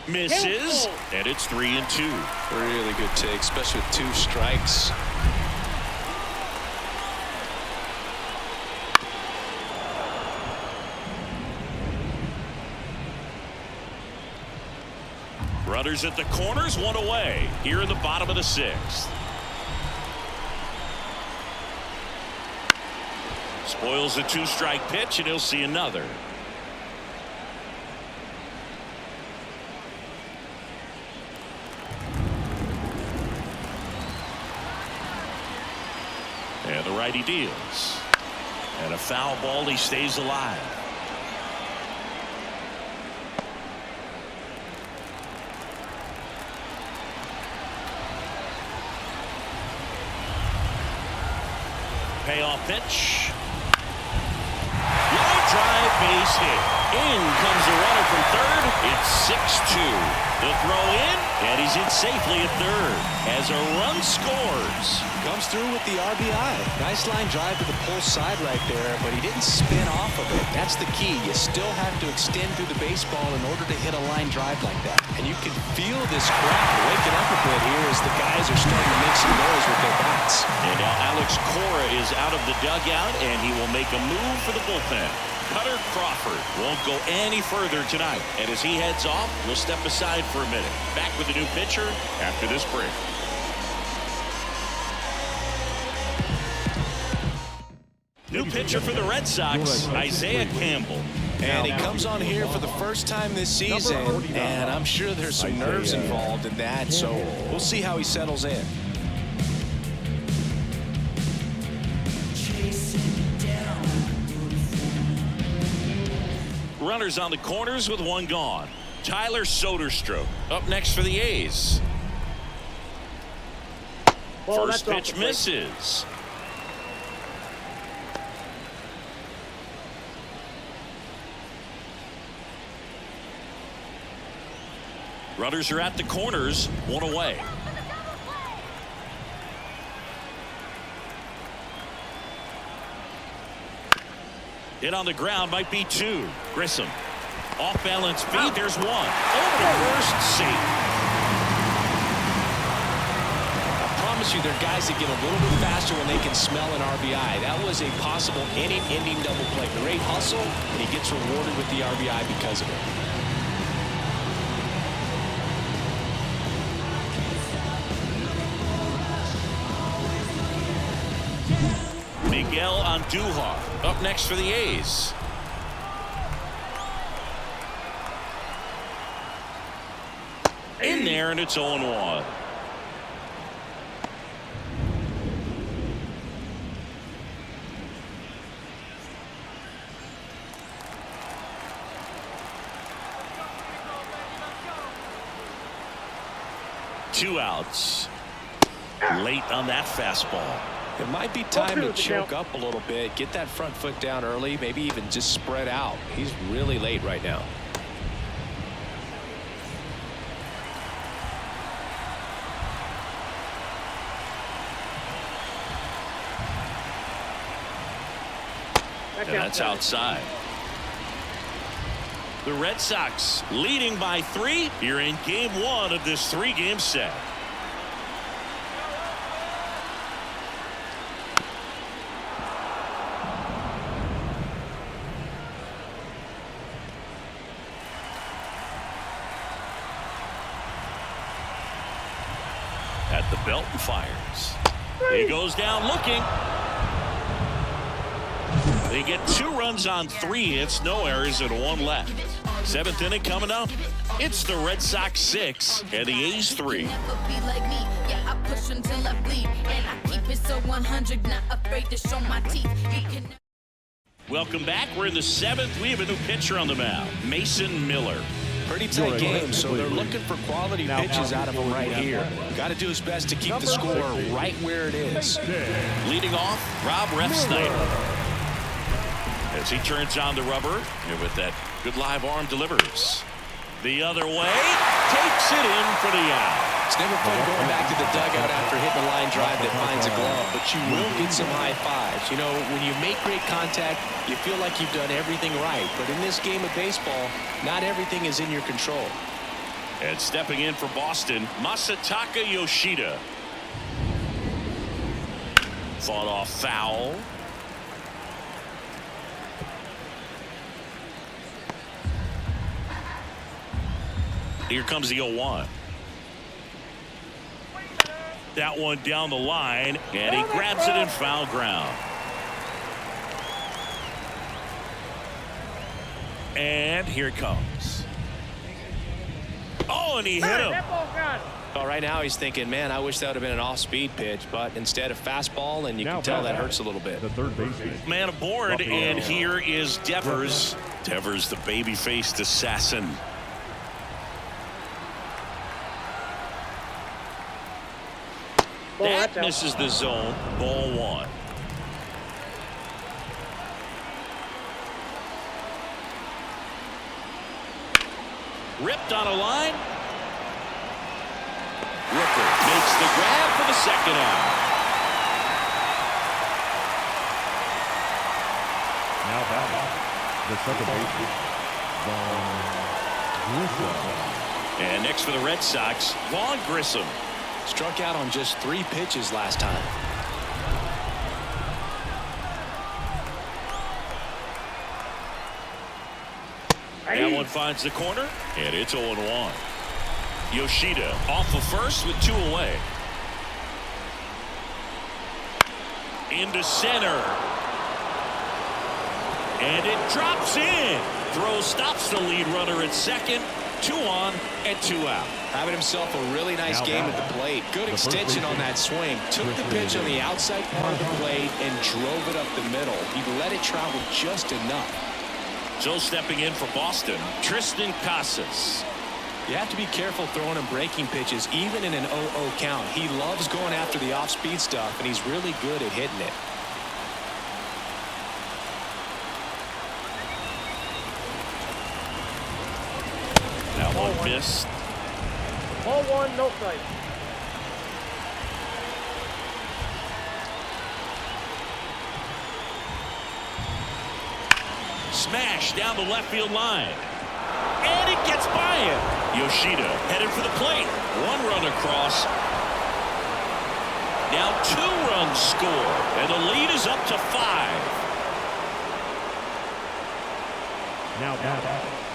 Misses. And it's 3-2. Really good take, especially with 2 strikes. Runners at the corners, 1 away. Here in the bottom of the 6th. Spoils a 2-strike pitch, and he'll see another. And the righty deals. And a foul ball, he stays alive. Payoff pitch. Line drive, base hit. In comes the runner from third. It's 6-2. The throw in, and he's in safely at third as a run scores. Comes through with the RBI. Nice line drive to the pull side right there, but he didn't spin off of it. That's the key. You still have to extend through the baseball in order to hit a line drive like that. And you can feel this crowd waking up a bit here as the guys are starting to make some noise with their bats. And now Alex Cora is out of the dugout, and he will make a move for the bullpen. Cutter Crawford won't go any further tonight. And as he heads off, we'll step aside for a minute. Back with the new pitcher after this break. New pitcher for the Red Sox, Isaiah Campbell. And he comes on here for the first time this season, and I'm sure there's some nerves involved in that, so we'll see how he settles in. Runners on the corners with 1 gone. Tyler Soderstrom up next for the A's. First pitch misses. Runners are at the corners, 1 away. Hit on the ground, might be 2. Grissom. Off balance feet, there's 1. Over to first, safe. I promise you, there are guys that get a little bit faster when they can smell an RBI. That was a possible inning-ending double play. Great hustle, and he gets rewarded with the RBI because of it. Miguel Andujar up next for the A's. In there, and it's 0-1. Two outs. Late on that fastball. It might be time to choke up a little bit, get that front foot down early, maybe even just spread out. He's really late right now. And that's outside. The Red Sox leading by 3 here in game 1 of this 3-game set. Belton fires. He goes down looking. They get 2 runs on 3 hits, no errors, and 1 left. 7th inning coming up. It's the Red Sox 6 and the A's 3. Welcome back. We're in the 7th. We have a new pitcher on the mound, Mason Miller. Pretty tight game, so they're looking for quality pitches out of him right here. Got to do his best to keep the score right where it is. Leading off, Rob Refsnyder. As he turns on the rubber, and with that good live arm delivers. The other way, takes it in for the out. It's never fun going back to the dugout after hitting a line drive that finds a glove, but you will get some high fives. You know, when you make great contact, you feel like you've done everything right. But in this game of baseball, not everything is in your control. And stepping in for Boston, Masataka Yoshida. Fought off foul. Here comes the 0-1. That one down the line, and he grabs it in foul ground. And here it comes. Oh, and he hit him. Well, right now he's thinking, man, I wish that would have been an off-speed pitch, but instead a fastball, and you can tell that hurts a little bit. The third baseman. Man aboard, and here is Devers. Devers, the baby-faced assassin. That misses the zone. Ball 1. Ripped on a line. Rooker makes the grab for the second out. Now batting, the second baseman, And next for the Red Sox, Vaughn Grissom. Struck out on just 3 pitches last time. That one finds the corner, and it's 0-1. Yoshida off of first with 2 away. Into center. And it drops in. Throw stops the lead runner at second. 2 on and 2 out. Having himself a really nice game at the plate. Good extension on that swing. Took the pitch on the outside part of the plate and drove it up the middle. He let it travel just enough. So stepping in for Boston, Tristan Casas. You have to be careful throwing him breaking pitches, even in an 0-0 count. He loves going after the off-speed stuff, and he's really good at hitting it. That one missed. Ball 1, no strike. Smash down the left field line. And it gets by him. Yoshida headed for the plate. 1 run across. Now 2 runs score. And the lead is up to 5. now batting.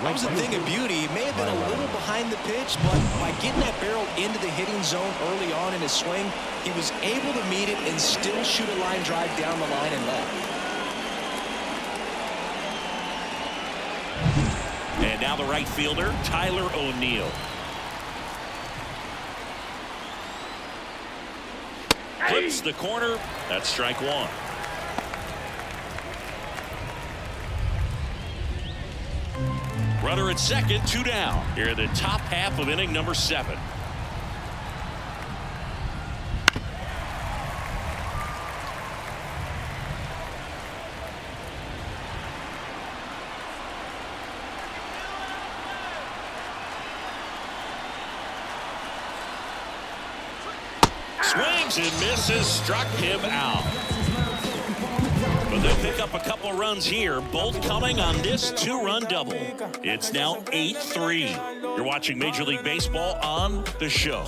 That was a thing of beauty. He may have been a little behind the pitch, but by getting that barrel into the hitting zone early on in his swing, he was able to meet it and still shoot a line drive down the line and left. And now the right fielder, Tyler O'Neill. Clips the corner. That's strike 1. Runner at second, 2 down. Here in the top half of inning number 7. Swings and misses, struck him out. But they'll pick up a couple runs here, both coming on this 2-run double. It's now 8-3. You're watching Major League Baseball on The Show.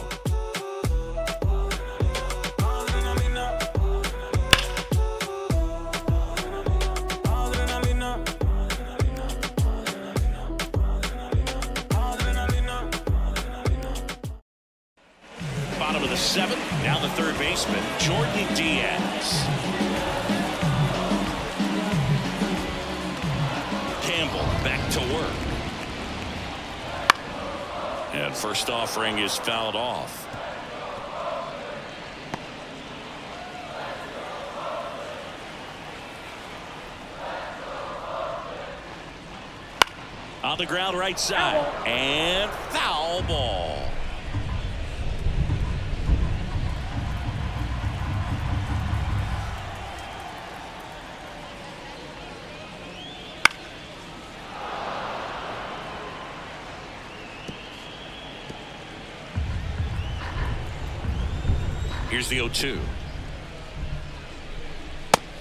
Bottom of the 7th, now the baseman, Jordan Diaz. Campbell back to work. And first offering is fouled off. On the ground right side. And foul ball. Here's the 0-2.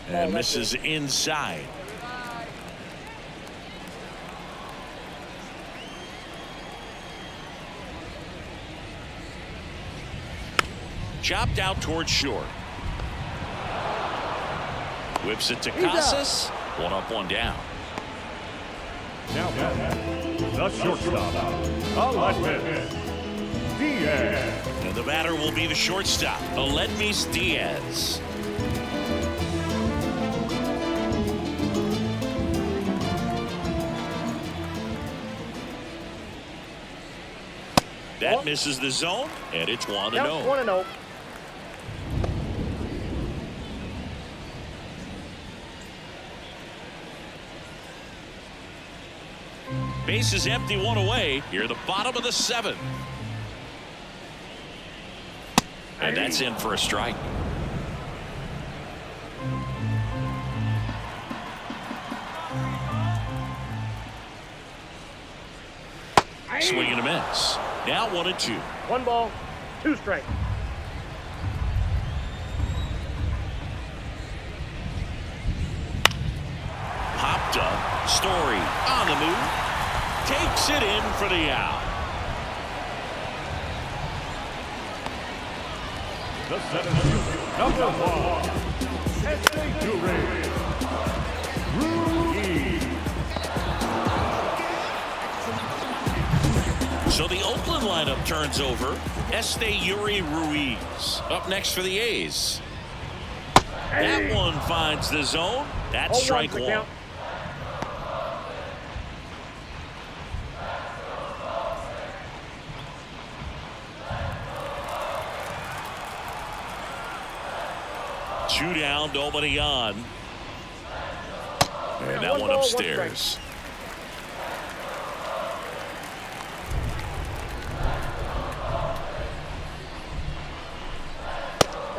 And misses inside. Chopped out towards short. Whips it to Casas. One up, one down. Now the shortstop, Aledmis Diaz. And the batter will be the shortstop, Aledmis Diaz. That misses the zone, and it's 1-0. 1-0. Base is empty, one away. Here, the bottom of the 7th. And that's in for a strike. Swing and a miss. Now 1-2. 1 ball, 2 strikes. Popped up. Story on the move. Takes it in for the out. The seventh, number 1, So the Oakland lineup turns over. Yuri Ruiz up next for the A's. That one finds the zone. That's strike 1. Count. Two down, nobody on. And that one upstairs.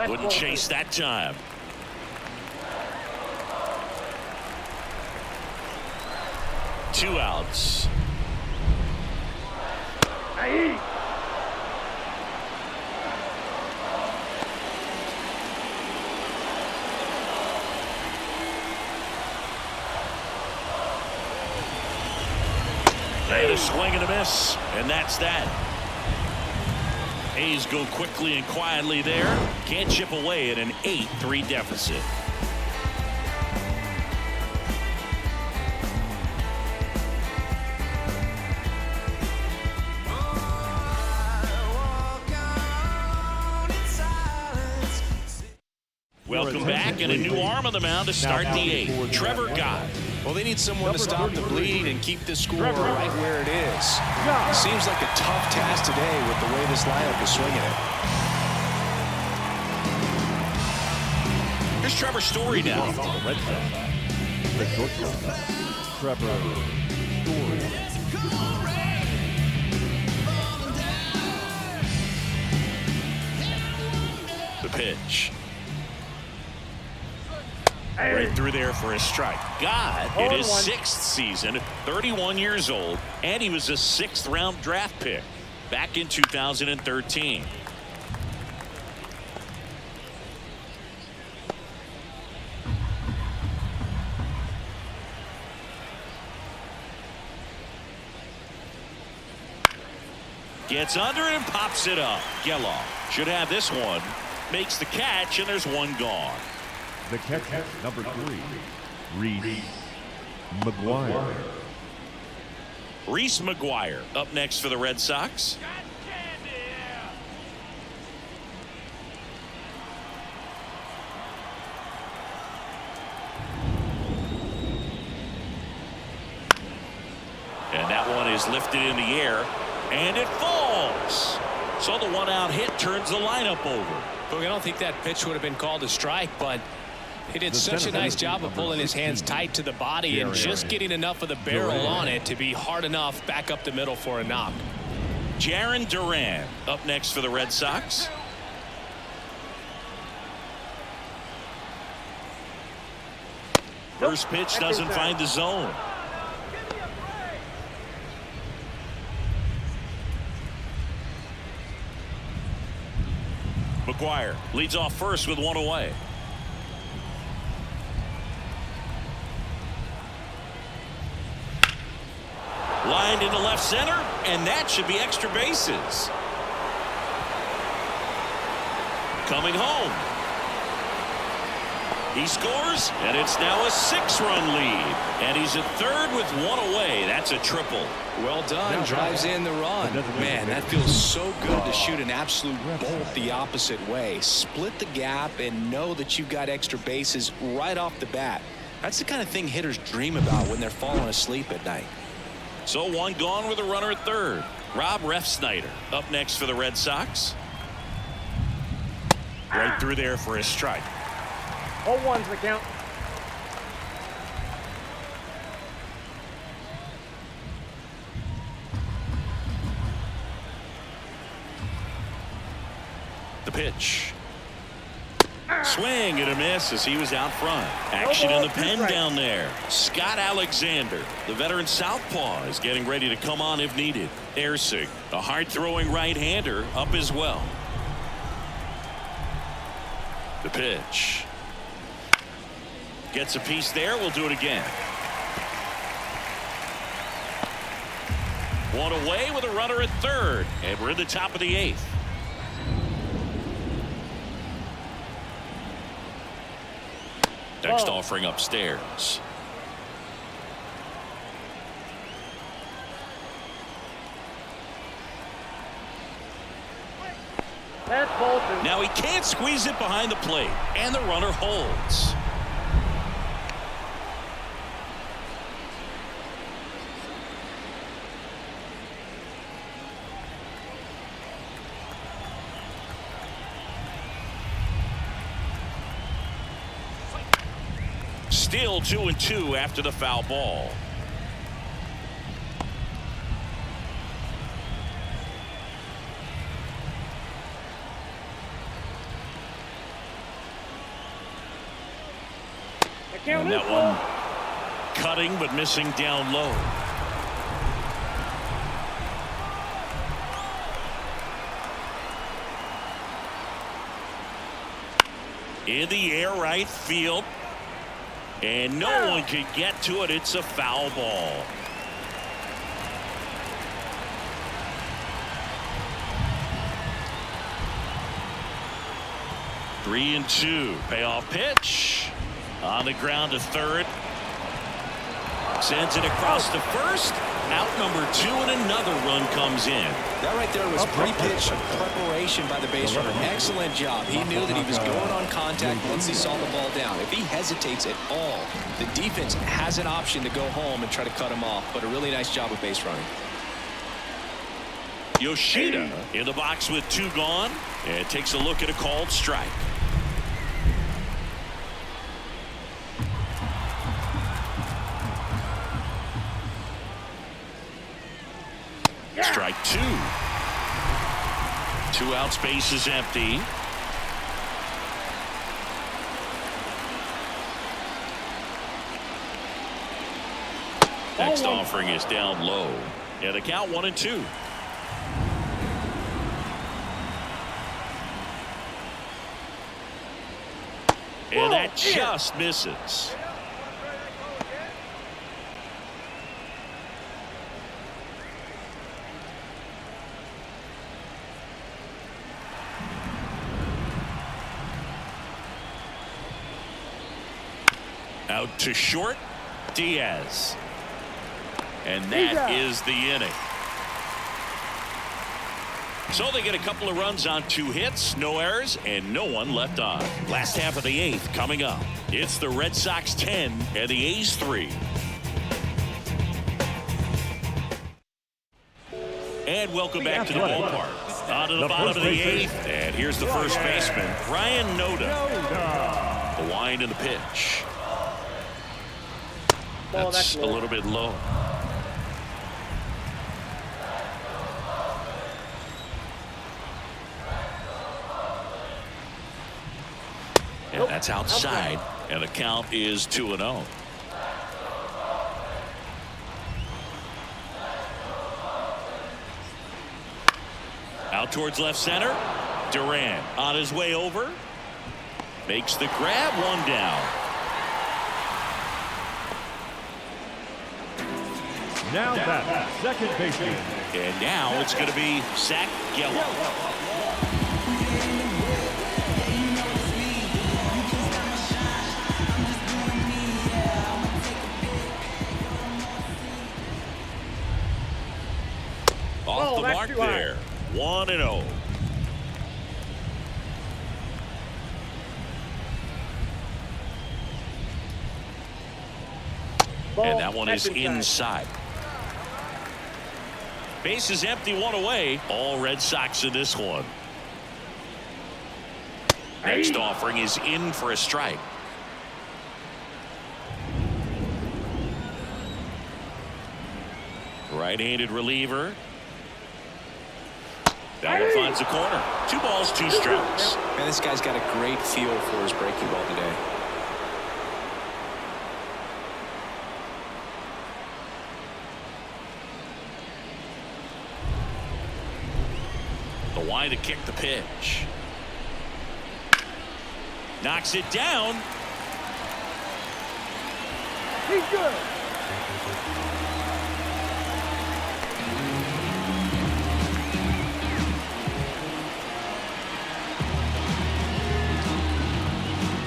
Wouldn't chase that time. Two outs. And a swing and a miss, and that's that. A's go quickly and quietly there. Can't chip away at an 8-3 deficit. Welcome back, and a new arm on the mound to start the 8th. Trevor Gott. Well, they need someone to stop the bleed and keep this score right where it is. Seems like a tough task today with the way this lineup is swinging it. Here's Trevor Story now. The shortstop, Trevor Story. The pitch. Right through there for a strike. Gott in his 6th season, 31 years old, and he was a 6th-round draft pick back in 2013. Gets under and pops it up. Geloff should have this one. Makes the catch, and there's one gone. The catcher, number 3, Reese McGuire. Reese McGuire up next for the Red Sox. And that one is lifted in the air, and it falls. So the one-out hit turns the lineup over. Look, I don't think that pitch would have been called a strike, but he did such a nice job of pulling his hands tight to the body and just getting enough of the barrel on it to be hard enough back up the middle for a knock. Jarren Duran up next for the Red Sox. First pitch doesn't find the zone. McGuire leads off first with one away. Lined into left center, and that should be extra bases. Coming home. He scores, and it's now a 6-run lead. And he's at third with one away. That's a triple. Well done. Drives in the run. Man, that feels so good to shoot an absolute bolt the opposite way. Split the gap and know that you've got extra bases right off the bat. That's the kind of thing hitters dream about when they're falling asleep at night. So one gone with a runner at third. Rob Refsnyder up next for the Red Sox. Right through there for a strike. 0-1's the count. The pitch. Swing and a miss as he was out front. Action in the pen down there. Scott Alexander, the veteran southpaw, is getting ready to come on if needed. Ersig, a hard-throwing right-hander, up as well. The pitch. Gets a piece there. We'll do it again. One away with a runner at third. And we're in the top of the 8th. Next offering upstairs. That's ball 2. Now he can't squeeze it behind the plate. And the runner holds. Still 2-2 after the foul ball. And that one cutting but missing down low. In the air right field. And no one can get to it. It's a foul ball. Three and 2. Payoff pitch. On the ground to third. Sends it across to first. Out number 2, and another run comes in. That right there was pre-pitch preparation by the base runner. Excellent job. He knew that he was going on contact once he saw the ball down. If he hesitates at all, the defense has an option to go home and try to cut him off. But a really nice job of base running. Yoshida in the box with 2 gone, and takes a look at a called strike. Strike 2. 2 outs, base is empty. Next offering is down low. And the count 1-2. And that just misses. Out to short, Diaz. And that is the inning. So they get a couple of runs on 2 hits, no errors, and no one left on. Last half of the 8th coming up. It's the Red Sox 10 and the A's 3. And welcome back to the ballpark. On to the bottom of the 8th. And here's the first baseman, Ryan Noda. The wind and the pitch. That's a little bit low. And that's outside. And the count is 2-0. Out towards left center. Duran on his way over. Makes the grab, one down. Now that second baseman. And now it's going to be Zach Geloff. Off the mark there. 1-0. And that one is inside. Base is empty, one away. All Red Sox in this one. Next offering is in for a strike. Right-handed reliever. That one finds the corner. 2 balls, 2 strikes. Man, this guy's got a great feel for his breaking ball today. The wind to kick the pitch. Knocks it down. He's good.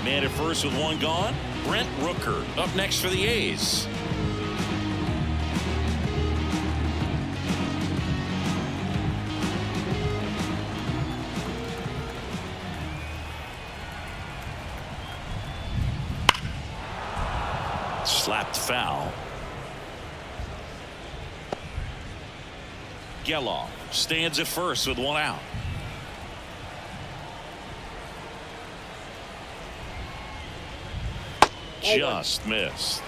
Man at first with 1 gone. Brent Rooker up next for the A's. Slapped foul. Geloff stands at first with 1 out. Just missed.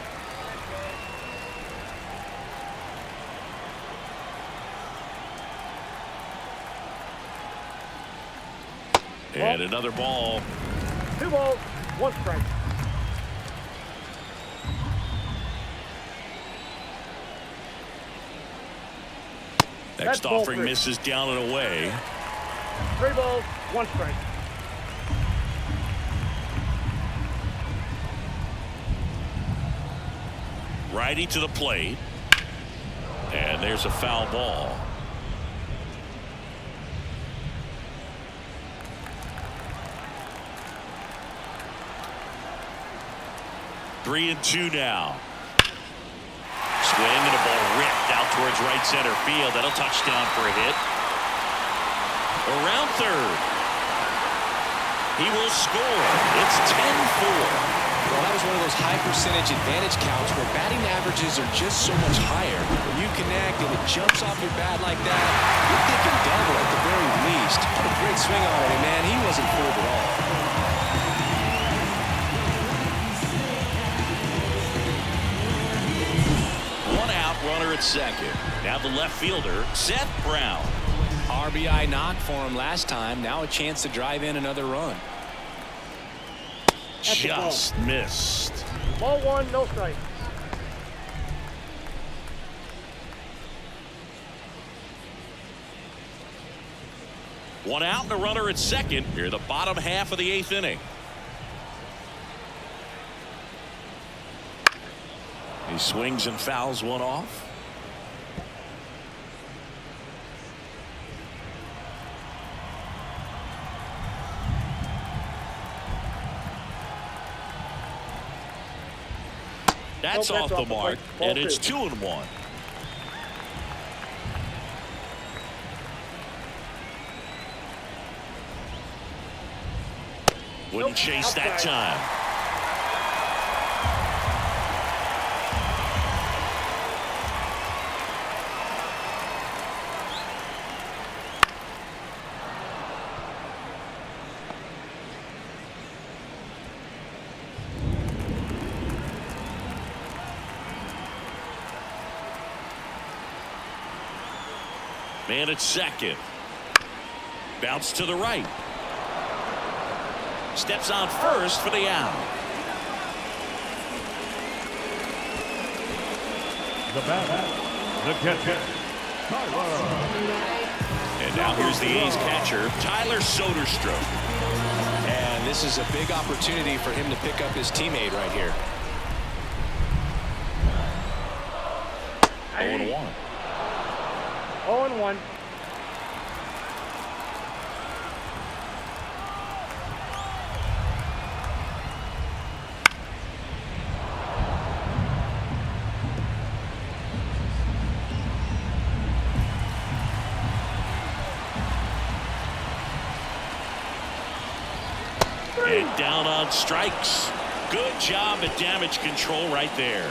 And another ball. 2 balls, 1 strike. Next offering misses down and away. 3 balls, 1 strike. Righty to the plate. And there's a foul ball. Three and 2 now. Swing and a ball ripped out towards right center field. That'll touchdown for a hit. Around third. He will score. It's 10-4. Well, that was one of those high percentage advantage counts where batting averages are just so much higher. When you connect and it jumps off your bat like that, you're thinking double at the very least. What a great swing on it, and man, he wasn't fooled at all. One out, runner at second. Now the left fielder, Seth Brown. RBI knock for him last time. Now a chance to drive in another run. Just missed. Ball 1, no strike. One out and a runner at second. Here the bottom half of the 8th inning. He swings and fouls one off. That's off the mark, and it's 2-1. Wouldn't chase that time. And it's second. Bounce to the right. Steps on first for the out. The batter, the catcher, Tyler. And now here's the A's catcher, Tyler Soderstrom. And this is a big opportunity for him to pick up his teammate right here. 0-1. 0-1. And down on strikes. Good job at damage control right there.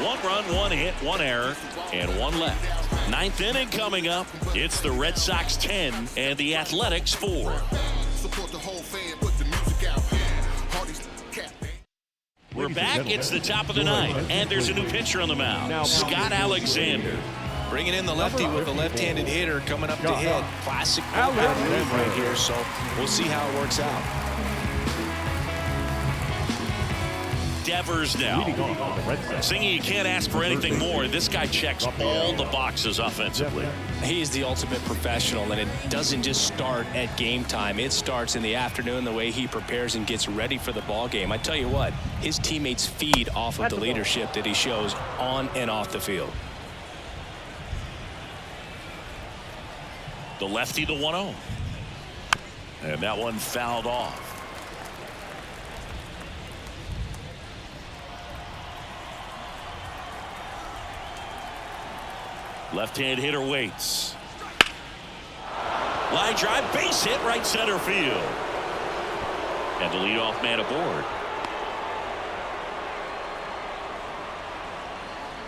1 run, 1 hit, 1 error, and 1 left. 9th inning coming up. It's the Red Sox 10 and the Athletics 4. We're back. It's the top of the 9th, and there's a new pitcher on the mound, Scott Alexander. Bringing in the lefty with a left-handed hitter coming up to hit. Classic move right here, so we'll see how it works out. Devers now. Singing, you can't ask for anything more. This guy checks all the boxes offensively. He's the ultimate professional, and it doesn't just start at game time. It starts in the afternoon, the way he prepares and gets ready for the ball game. I tell you what, his teammates feed off of the leadership that he shows on and off the field. The lefty, the 1-0. And that one fouled off. Left-hand hitter waits. Line drive, base hit, right center field. And the leadoff man aboard.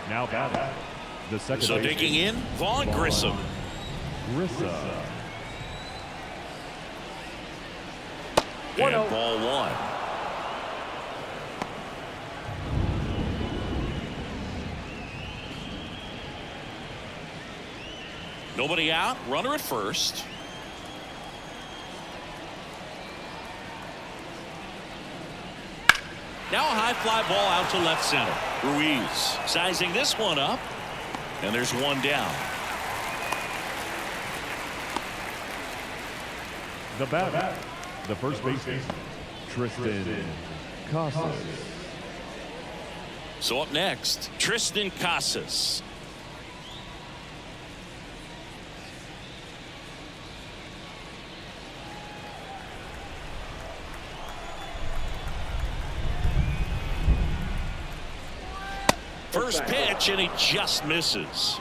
Now batting, the second So baseman, digging in, Vaughn Grissom. Grissa. And ball 1. Nobody out, runner at first. Now a high fly ball out to left center. Ruiz sizing this one up, and there's one down. The batter, the first baseman, Tristan Casas. So up next, Tristan Casas. First pitch, and he just misses.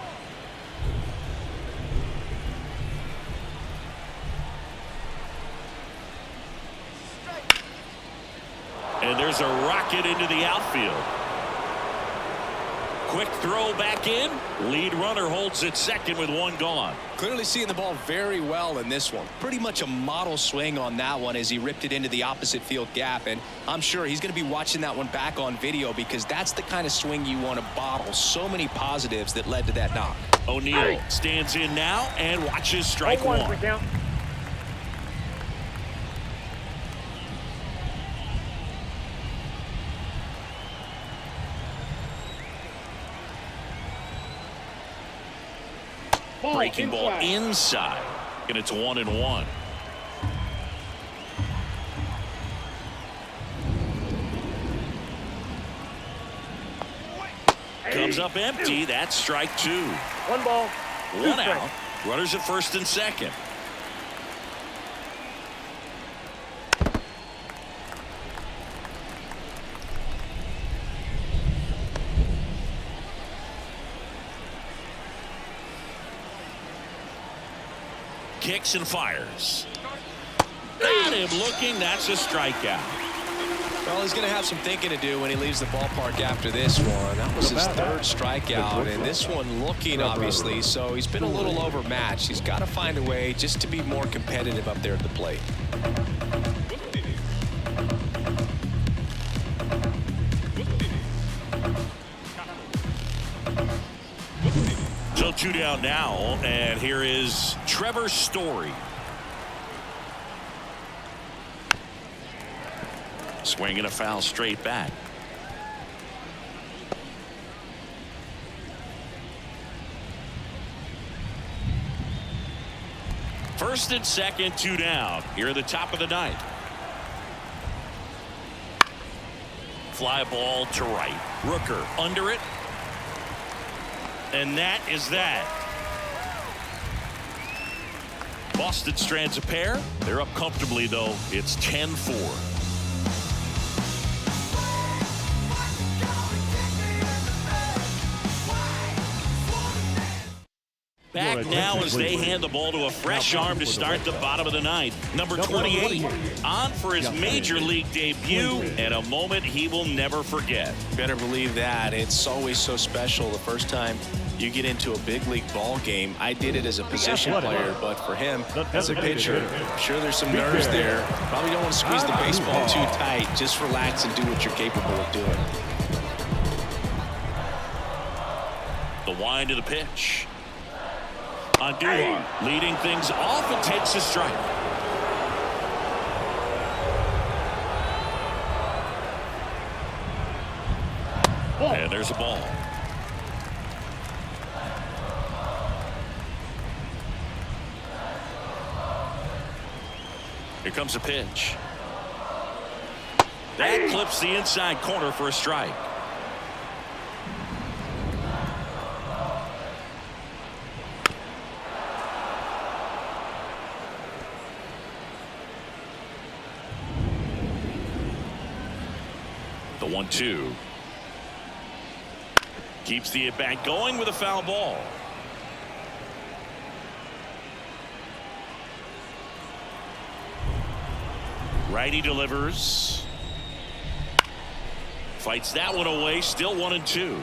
And there's a rocket into the outfield. Quick throw back in. Lead runner holds it second with 1 gone. Clearly seeing the ball very well in this one. Pretty much a model swing on that one as he ripped it into the opposite field gap. And I'm sure he's going to be watching that one back on video because that's the kind of swing you want to bottle. So many positives that led to that knock. O'Neill stands in now and watches strike 1. Breaking ball inside, and it's 1-1. Comes up empty. That's strike 2. 1 ball, 1 out. Runners at first and second. Kicks and fires. Got him looking. That's a strikeout. Well, he's going to have some thinking to do when he leaves the ballpark after this one. That was his 3rd strikeout, and this one looking, obviously, so he's been a little overmatched. He's got to find a way just to be more competitive up there at the plate. To So 2 down now, and here is Trevor Story. Swinging a foul straight back. First and second, 2 down. Here at the top of the ninth. Fly ball to right. Rooker under it. And that is that. Boston strands a pair. They're up comfortably, though. It's 10-4. Back now as they hand the ball to a fresh arm to start the bottom of the ninth. Number 28 on for his major league debut and a moment he will never forget. Better believe that. It's always so special the first time you get into a big league ball game. I did it as a position player, but for him as a pitcher, I'm sure there's some nerves there. Probably don't want to squeeze the baseball too tight. Just relax and do what you're capable of doing. The wind of the pitch. Andujar leading things off and takes a strike. And there's a ball. Here comes a pitch. That clips the inside corner for a strike. The 1-2. Keeps the at-bat going with a foul ball. Righty delivers. Fights that one away. Still 1-2.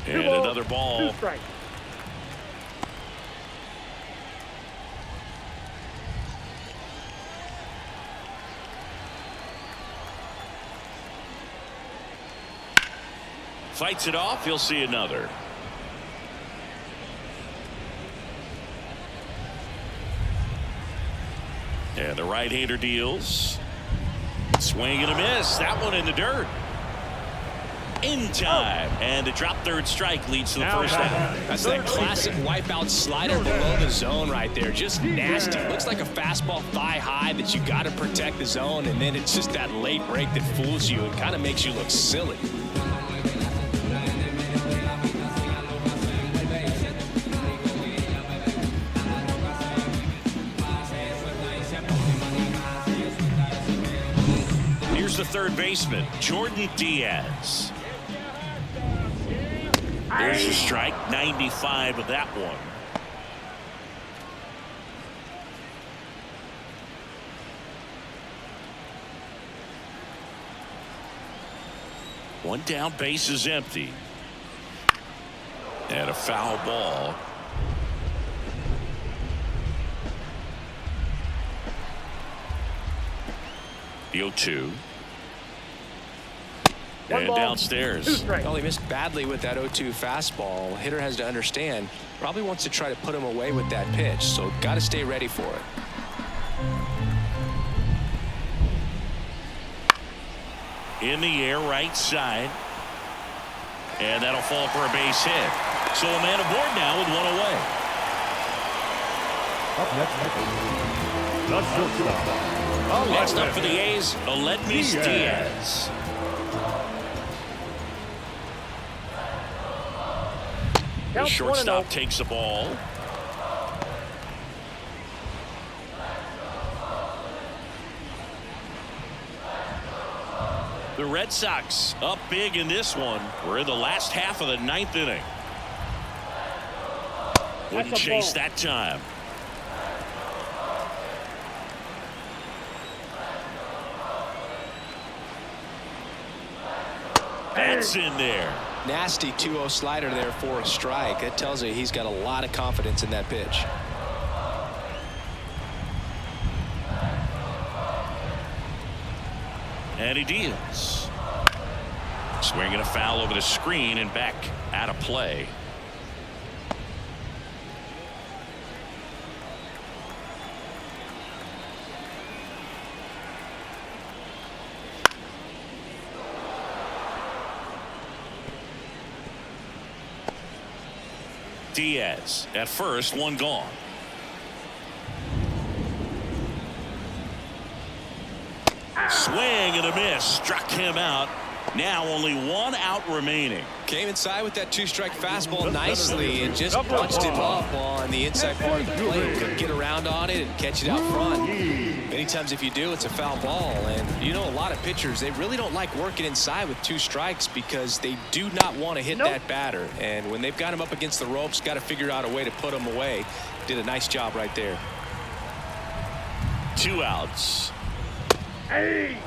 And another ball. 2 strikes. Fights it off. He'll see another. And the right-hander deals. Swing and a miss. That one in the dirt. In time. And the drop third strike leads to the first out. That's that classic wipeout slider below the zone right there. Just nasty. Looks like a fastball thigh high that you got to protect the zone, and then it's just that late break that fools you. It kind of makes you look silly. Here's the third baseman, Jordan Diaz. There's a strike, 95 of that one. One down, base is empty. And a foul ball. The 0-2. And downstairs. Well, he missed badly with that 0-2 fastball. Hitter has to understand, probably wants to try to put him away with that pitch, so got to stay ready for it. In the air, right side. And that'll fall for a base hit. So a man aboard now with one away. Up next, the shortstop. Next up for the A's, Aledmys Diaz. The shortstop takes the ball. The Red Sox up big in this one. We're in the last half of the ninth inning. Wouldn't chase that time. That's in there. Nasty 2-0 slider there for a strike. That tells you he's got a lot of confidence in that pitch. And he deals. Swinging a foul over the screen and back out of play. Diaz at first, one gone. Swing and a miss, struck him out. Now only one out remaining. Came inside with that 2-strike fastball nicely and just punched him up on the inside part of the plate. Couldn't get around on it and catch it out front. Many times if you do, it's a foul ball. And you know, a lot of pitchers, they really don't like working inside with 2 strikes because they do not want to hit that batter. And when they've got him up against the ropes, got to figure out a way to put him away. Did a nice job right there. 2 outs. Hey!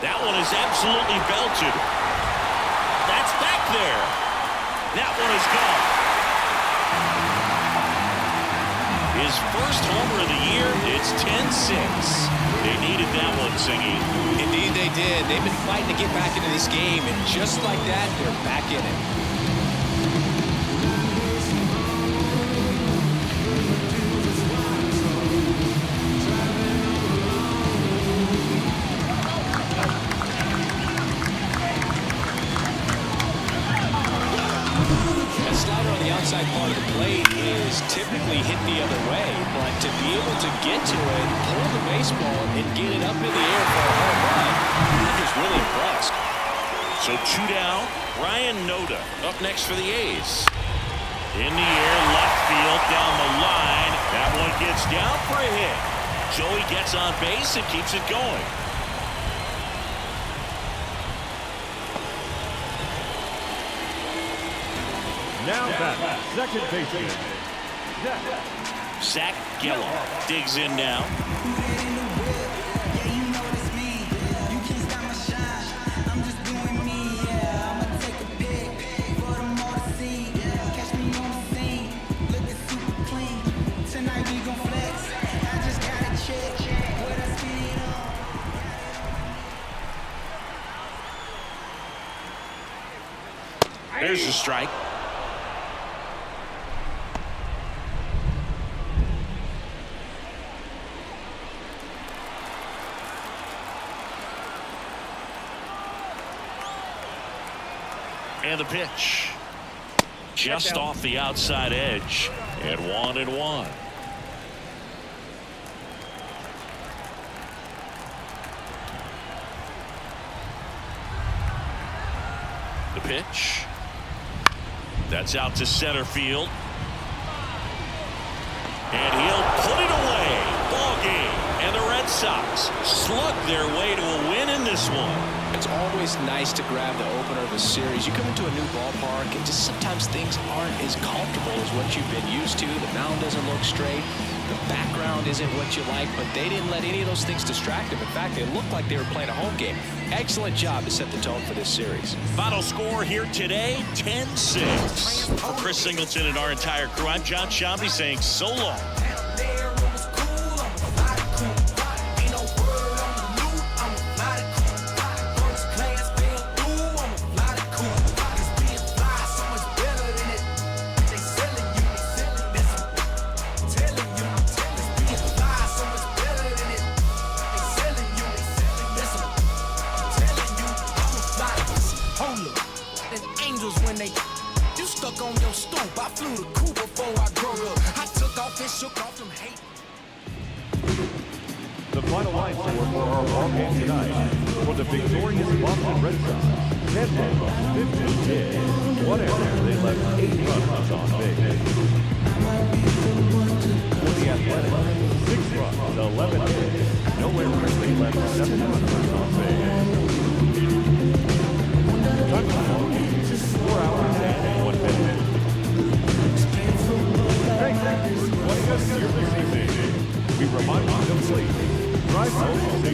That one is absolutely belted. That's back there. That one is gone. His first homer of the year. It's 10-6. They needed that one, Singy. Indeed they did. They've been fighting to get back into this game, and just like that, they're back in it. Outside part of the plate is typically hit the other way, but to be able to get to it, pull the baseball, and get it up in the air for a home run, I'm just really impressed. So 2 down. Ryan Noda up next for the A's. In the air, left field, down the line. That one gets down for a hit. Joey gets on base and keeps it going. Now back, second baseman. Zach Gallo digs in now. There's the strike. And the pitch. Just off the outside edge. And 1-1. The pitch. That's out to center field. And he'll put it away. Ball game. And the Red Sox slug their way to a win in this one. It's always nice to grab the opener of a series. You come into a new ballpark and just sometimes things aren't as comfortable as what you've been used to. The mound doesn't look straight. The background isn't what you like, but they didn't let any of those things distract them. In fact, they looked like they were playing a home game. Excellent job to set the tone for this series. Final score here today, 10-6. For Chris Singleton and our entire crew, I'm John Shambi saying so long. The final line score for our ball game tonight. For the victorious Boston Red Sox, 10 runs, 15 hits, 1 error. They left 8 runners on base. For the Athletics, 6 runs, 11 hits, no errors. They left 7 runners on base. Time to ball game, 4 hours and 1 minute. Thank you. opponent,